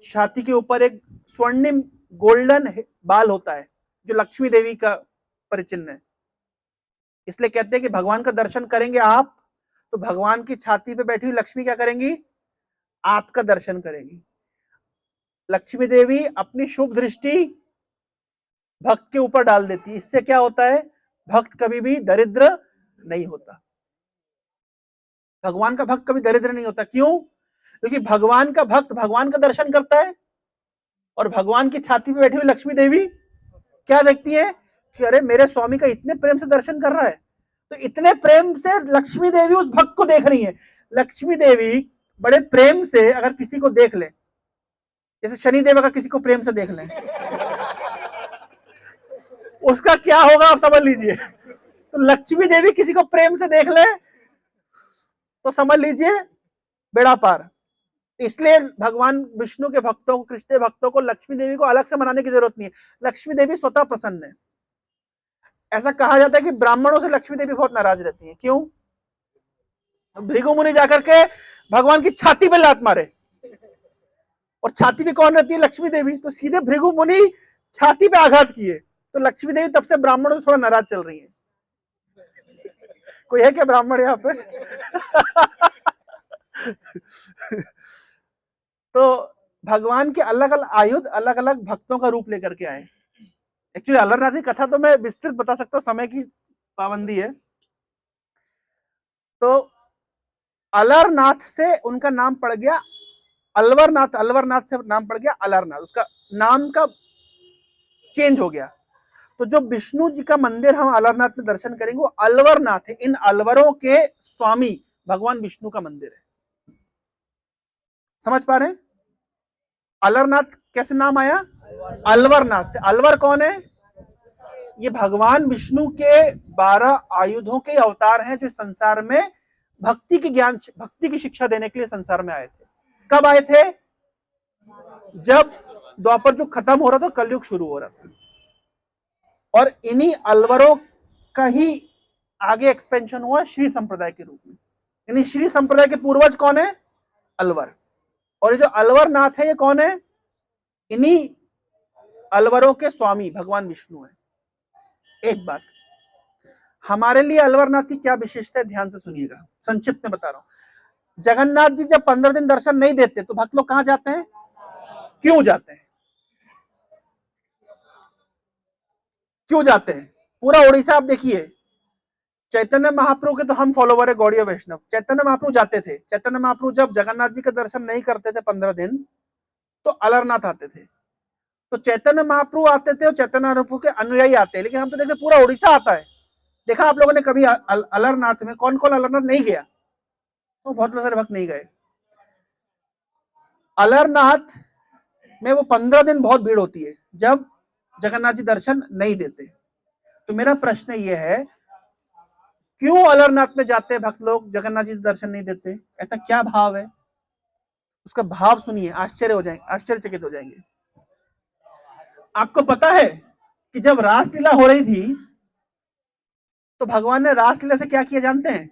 छाती के ऊपर एक स्वर्णिम गोल्डन बाल होता है, जो लक्ष्मी देवी का परिचिन्ह है। इसलिए कहते हैं कि भगवान का दर्शन करेंगे आप, तो भगवान की छाती पे बैठी हुई लक्ष्मी क्या करेंगी? आपका दर्शन करेगी। लक्ष्मी देवी अपनी शुभ दृष्टि भक्त के ऊपर डाल देती है। इससे क्या होता है? भक्त कभी भी दरिद्र नहीं होता। भगवान का भक्त कभी दरिद्र नहीं होता। क्यों? क्योंकि भगवान का भक्त भगवान का दर्शन करता है, और भगवान की छाती पे बैठी हुई लक्ष्मी देवी क्या देखती है कि अरे मेरे स्वामी का इतने प्रेम से दर्शन कर रहा है, तो इतने प्रेम से लक्ष्मी देवी उस भक्त को देख रही है। लक्ष्मी देवी बड़े प्रेम से अगर किसी को देख ले, जैसे शनिदेव अगर किसी को प्रेम से देख ले, उसका क्या होगा आप समझ लीजिए। तो लक्ष्मी देवी किसी को प्रेम से देख ले तो समझ लीजिए बेड़ा पार। इसलिए भगवान विष्णु के भक्तों को, कृष्ण भक्तों को लक्ष्मी देवी को अलग से मनाने की जरूरत नहीं है। लक्ष्मी देवी स्वतः प्रसन्न है। ऐसा कहा जाता है कि ब्राह्मणों से लक्ष्मी देवी बहुत नाराज रहती है। क्यों? भृगु मुनि जाकर के भगवान की छाती पे लात मारे, और छाती पे कौन रहती है? लक्ष्मी देवी। तो सीधे भृगु मुनि छाती पे आघात किए, तो लक्ष्मी देवी तब से ब्राह्मणों से थोड़ा नाराज चल रही है। कोई है क्या ब्राह्मण यहाँ पे? तो भगवान के अलग अलग आयुध अलग अलग भक्तों का रूप लेकर के आए। एक्चुअली अलरनाथ की कथा तो मैं विस्तृत बता सकता हूं, समय की पाबंदी है। तो अलरनाथ से उनका नाम पड़ गया अलवरनाथ, अलवरनाथ से नाम पड़ गया अलरनाथ, उसका नाम का चेंज हो गया। तो जो विष्णु जी का मंदिर हम अलरनाथ में दर्शन करेंगे वो अलवरनाथ है। इन अलवरों के स्वामी भगवान विष्णु का मंदिर है। समझ पा रहे हैं? अलरनाथ कैसे नाम आया? अलवरनाथ से। अलवर कौन है? ये भगवान विष्णु के 12 आयुधों के अवतार हैं, जो संसार में भक्ति की ज्ञान, भक्ति की शिक्षा देने के लिए संसार में आए थे। कब आए थे? जब द्वापर युग खत्म हो रहा था, कलयुग शुरू हो रहा था। और इन्हीं अलवरों का ही आगे एक्सपेंशन हुआ श्री संप्रदाय के रूप में। इन्हीं श्री संप्रदाय के पूर्वज कौन है? अलवर। और ये जो अलवर नाथ है, ये कौन है? इन्हीं अलवरों के स्वामी भगवान विष्णु है। एक बात, हमारे लिए अलवरनाथ की क्या विशेषता है, ध्यान से सुनिएगा, संक्षिप्त में बता रहा हूं। जगन्नाथ जी जब 15 दिन दर्शन नहीं देते तो भक्त लोग कहां जाते हैं? क्यों जाते हैं? क्यों जाते हैं? पूरा उड़ीसा आप देखिए, चैतन्य महाप्रभु के तो हम फॉलोवर है, गौड़ीय वैष्णव। चैतन्य महाप्रभु जाते थे। चैतन्य महाप्रभु जब जगन्नाथ जी का दर्शन नहीं करते थे 15 दिन, तो अलरनाथ आते थे। तो चैतन्य महाप्रभु आते थे और चैतन्य महाप्रभु के अनुयायी आते हैं। लेकिन हम तो देखते पूरा उड़ीसा आता है। देखा आप लोगों ने कभी अलरनाथ में? कौन कौन अलरनाथ नहीं गया? तो बहुत सारे भक्त नहीं गए। अलरनाथ में वो 15 दिन बहुत भीड़ होती है जब जगन्नाथ जी दर्शन नहीं देते। तो मेरा प्रश्न ये है, क्यों अलरनाथ में जाते हैं भक्त लोग, जगन्नाथ जी दर्शन नहीं देते? ऐसा क्या भाव है? उसका भाव सुनिए, आश्चर्य हो जाएंगे, आश्चर्यचकित हो जाएंगे। आपको पता है कि जब रासलीला हो रही थी तो भगवान ने रासलीला से क्या किया जानते हैं?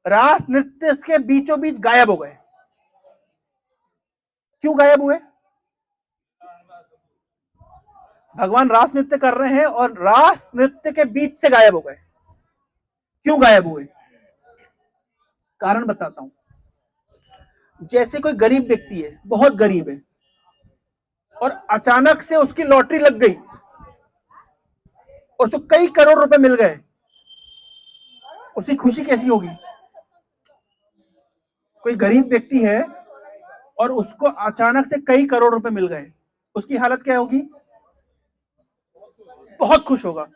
रास नृत्य के बीचों बीच गायब हो गए। क्यों गायब हुए? भगवान रास नृत्य कर रहे हैं और रास नृत्य के बीच से गायब हो गए। क्यों गायब हुए? कारण बताता हूं। जैसे कोई गरीब व्यक्ति है, बहुत गरीब है, और अचानक से उसकी लॉटरी लग गई, और उसको कई करोड़ रुपए मिल गए, उसकी खुशी कैसी होगी? कोई गरीब व्यक्ति है और उसको अचानक से कई करोड़ रुपए मिल गए, उसकी हालत क्या होगी? बहुत खुश होगा।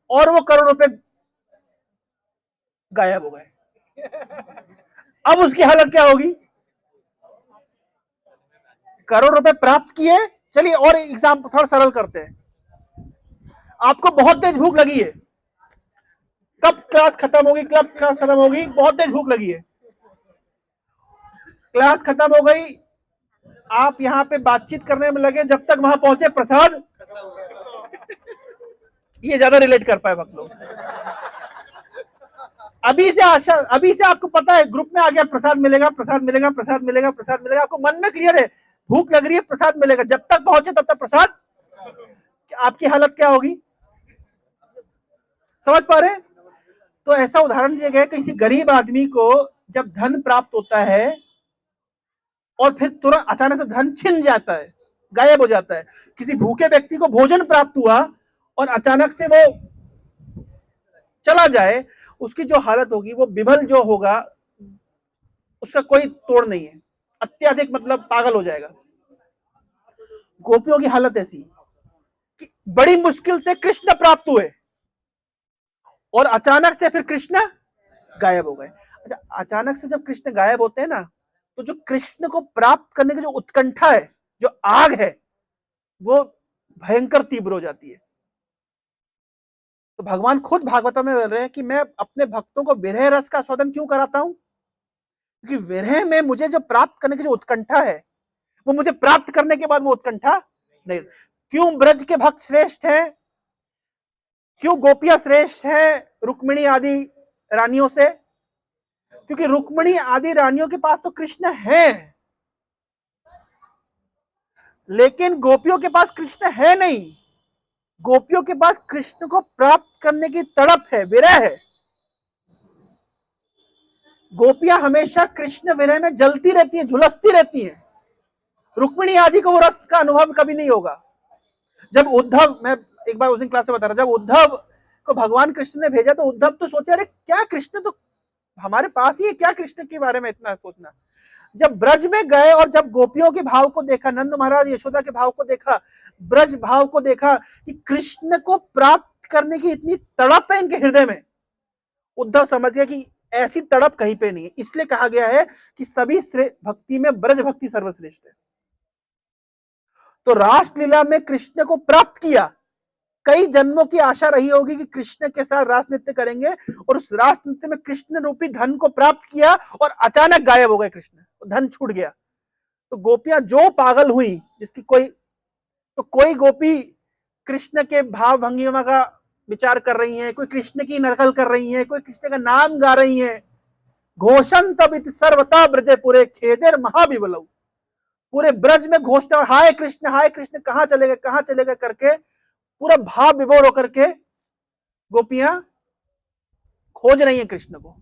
और वो करोड़ रुपए गायब हो गए, अब उसकी हालत क्या होगी? करोड़ रुपए प्राप्त किए। चलिए और एग्जाम थोड़ा सरल करते हैं। आपको बहुत तेज भूख लगी है, कब क्लास खत्म होगी, कब क्लास खत्म होगी, बहुत तेज भूख लगी है, क्लास खत्म हो गई, आप यहां पे बातचीत करने में लगे, जब तक वहां पहुंचे प्रसाद, ये ज्यादा रिलेट कर पाए वक्त लोग। अभी से आपको पता है, ग्रुप में आ गया प्रसाद मिलेगा, प्रसाद मिलेगा, प्रसाद मिलेगा, प्रसाद मिलेगा, आपको मन में क्लियर है भूख लग रही है, प्रसाद मिलेगा, जब तक पहुंचे तब तक प्रसाद, आपकी हालत क्या होगी? समझ पा रहे? तो ऐसा उदाहरण दिया गया, किसी गरीब आदमी को जब धन प्राप्त होता है और फिर तुरंत अचानक से धन छिन जाता है, गायब हो जाता है। किसी भूखे व्यक्ति को भोजन प्राप्त हुआ और अचानक से वो चला जाए, उसकी जो हालत होगी, वो विभल जो होगा, उसका कोई तोड़ नहीं है, अत्यधिक मतलब पागल हो जाएगा। गोपियों की हालत ऐसी कि बड़ी मुश्किल से कृष्ण प्राप्त हुए और अचानक से फिर कृष्ण गायब हो गए। अच्छा, अचानक से जब कृष्ण गायब होते हैं ना, तो जो कृष्ण को प्राप्त करने की जो उत्कंठा है, जो आग है, वो भयंकर तीव्र हो जाती है। तो भगवान खुद भागवतम में बोल रहे हैं कि मैं अपने भक्तों को विरह रस का स्वादन क्यों कराता हूं? क्योंकि विरह में मुझे जो प्राप्त करने की जो उत्कंठा है, वो मुझे प्राप्त करने के बाद वो उत्कंठा नहीं। क्यों ब्रज के भक्त श्रेष्ठ हैं? क्यों गोपियां श्रेष्ठ हैं रुक्मिणी आदि रानियों से? क्योंकि रुक्मिणी आदि रानियों के पास तो कृष्ण है, लेकिन गोपियों के पास कृष्ण है नहीं। गोपियों के पास कृष्ण को प्राप्त करने की तड़प है, विरह है। गोपियां हमेशा कृष्ण विरह में जलती रहती हैं, झुलसती रहती हैं। रुक्मिणी आदि को वो रस का अनुभव कभी नहीं होगा। जब उद्धव, मैं एक बार उस दिन क्लास में बता रहा, जब उद्धव को भगवान कृष्ण ने भेजा, तो उद्धव तो सोचे, अरे क्या कृष्ण तो हमारे पास ही है, क्या कृष्ण के बारे में इतना सोचना। जब ब्रज में गए और जब गोपियों के भाव को देखा, नंद महाराज यशोदा के भाव को देखा, ब्रज भाव को देखा कि कृष्ण को प्राप्त करने की इतनी तड़प है इनके हृदय में, उद्धव समझ गया कि ऐसी तड़प कहीं पे नहीं है। इसलिए कहा गया है कि सभी भक्ति में ब्रज भक्ति सर्वश्रेष्ठ है। तो रासलीला में कृष्ण को प्राप्त किया, कई जन्मों की आशा रही होगी कि कृष्ण के साथ रास नृत्य करेंगे, और उस रास नृत्य में कृष्ण रूपी धन को प्राप्त किया और अचानक गायब हो गए कृष्ण, धन छूट गया। तो गोपियां जो पागल हुई, जिसकी कोई गोपी कृष्ण के भाव भंगिमा का विचार कर रही हैं, कोई कृष्ण की नकल कर रही हैं, कोई कृष्ण का नाम गा रही हैं। घोषण तब सर्वता ब्रजे पूरे खेदेर महाविबलऊ, पूरे ब्रज में घोषणा, हाय कृष्ण कहां चले गए करके पूरा भाव विभोर होकर के गोपियां खोज रही हैं कृष्ण को।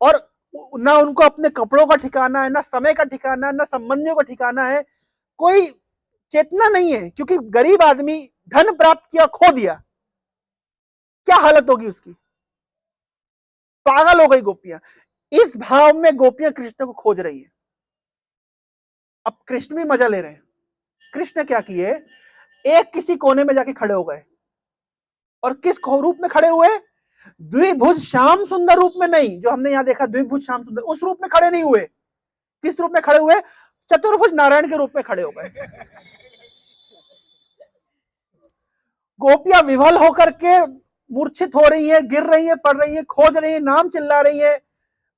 और ना उनको अपने कपड़ों का ठिकाना है, ना समय का ठिकाना है, ना संबंधियों का ठिकाना है, कोई चेतना नहीं है। क्योंकि गरीब आदमी धन प्राप्त किया, खो दिया, क्या हालत होगी उसकी? पागल हो गई गोपियां। इस भाव में गोपियां कृष्ण को खोज रही है। अब कृष्ण भी मजा ले रहे हैं। कृष्ण क्या किए, एक किसी कोने में जाके खड़े हो गए, और किस रूप में खड़े हुए? द्विभुज श्याम सुंदर रूप में नहीं, जो हमने यहां देखा द्विभुज श्याम सुंदर, उस रूप में खड़े नहीं हुए। किस रूप में खड़े हुए? चतुर्भुज नारायण के रूप में खड़े हो गए। गोपियां विवल होकर के मूर्छित हो रही है, गिर रही है, पड़ रही है, खोज रही है, नाम चिल्ला रही है,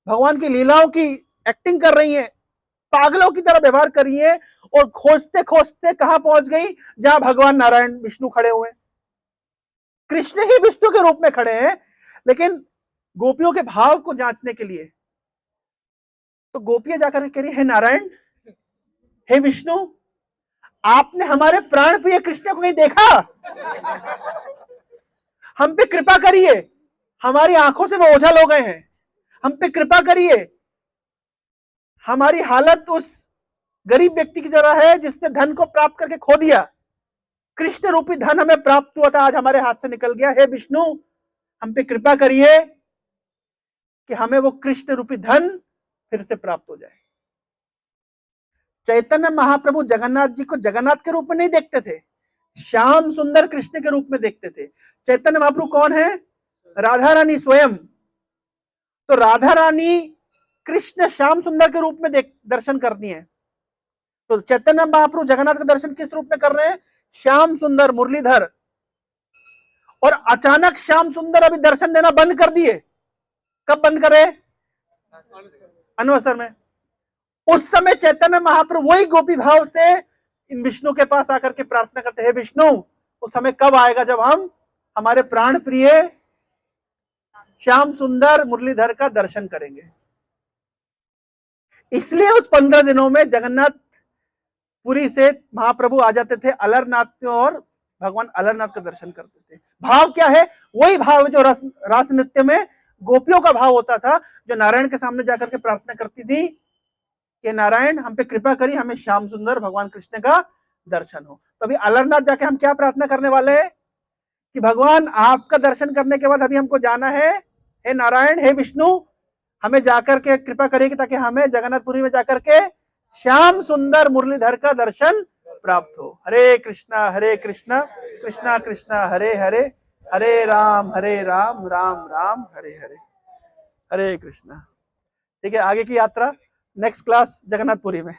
भगवान की लीलाओं की एक्टिंग कर रही है, पागलों की तरह व्यवहार कर रही है, और खोजते खोजते कहां पहुंच गई? जहां भगवान नारायण विष्णु खड़े हुए। कृष्ण ही विष्णु के रूप में खड़े हैं, लेकिन गोपियों के भाव को जांचने के लिए तो गोपियां जाकर कह रही, हे नारायण, हे विष्णु, आपने हमारे प्राण प्रिय कृष्ण को नहीं देखा? हम पे कृपा करिए, हमारी आंखों से वो ओझल हो गए हैं, हम पे कृपा करिए। हमारी हालत उस गरीब व्यक्ति की तरह है जिसने धन को प्राप्त करके खो दिया। कृष्ण रूपी धन हमें प्राप्त हुआ था, आज हमारे हाथ से निकल गया। हे विष्णु, हम पे कृपा करिए कि हमें वो कृष्ण रूपी धन फिर से प्राप्त हो जाए। चैतन्य महाप्रभु जगन्नाथ जी को जगन्नाथ के रूप में नहीं देखते थे, श्याम सुंदर कृष्ण के रूप में देखते थे। चैतन्य महाप्रभु कौन है? राधा रानी स्वयं। तो राधा रानी कृष्ण श्याम सुंदर के रूप में दर्शन करनी है। तो चैतन्य महाप्रभु जगन्नाथ का दर्शन किस रूप में कर रहे हैं? श्याम सुंदर मुरलीधर। और अचानक श्याम सुंदर अभी दर्शन देना बंद कर दिए। कब बंद करे? अनवसर में। उस समय चैतन्य महाप्रभु वही गोपी भाव से इन विष्णु के पास आकर के प्रार्थना करते हैं, विष्णु उस समय कब आएगा जब हम हमारे प्राण प्रिय श्याम सुंदर मुरलीधर का दर्शन करेंगे। इसलिए उस 15 दिनों में जगन्नाथ पुरी से महाप्रभु आ जाते थे अलरनाथ में और भगवान अलरनाथ का दर्शन करते थे। भाव क्या है? वही भाव जो रास नृत्य में गोपियों का भाव होता था, जो नारायण के सामने जाकर के प्रार्थना करती थी कि नारायण हम पे कृपा करी, हमें श्याम सुंदर भगवान कृष्ण का दर्शन हो। तो अभी अलरनाथ जाके हम क्या प्रार्थना करने वाले हैं कि भगवान आपका दर्शन करने के बाद अभी हमको जाना है, हे नारायण, हे विष्णु, हमें जाकर के कृपा करेगी ताकि हमें जगन्नाथपुरी में जाकर के श्याम सुंदर मुरलीधर का दर्शन प्राप्त हो। हरे कृष्णा कृष्णा कृष्णा हरे हरे, हरे राम राम राम हरे हरे। हरे कृष्णा। ठीक है, आगे की यात्रा नेक्स्ट क्लास जगन्नाथपुरी में।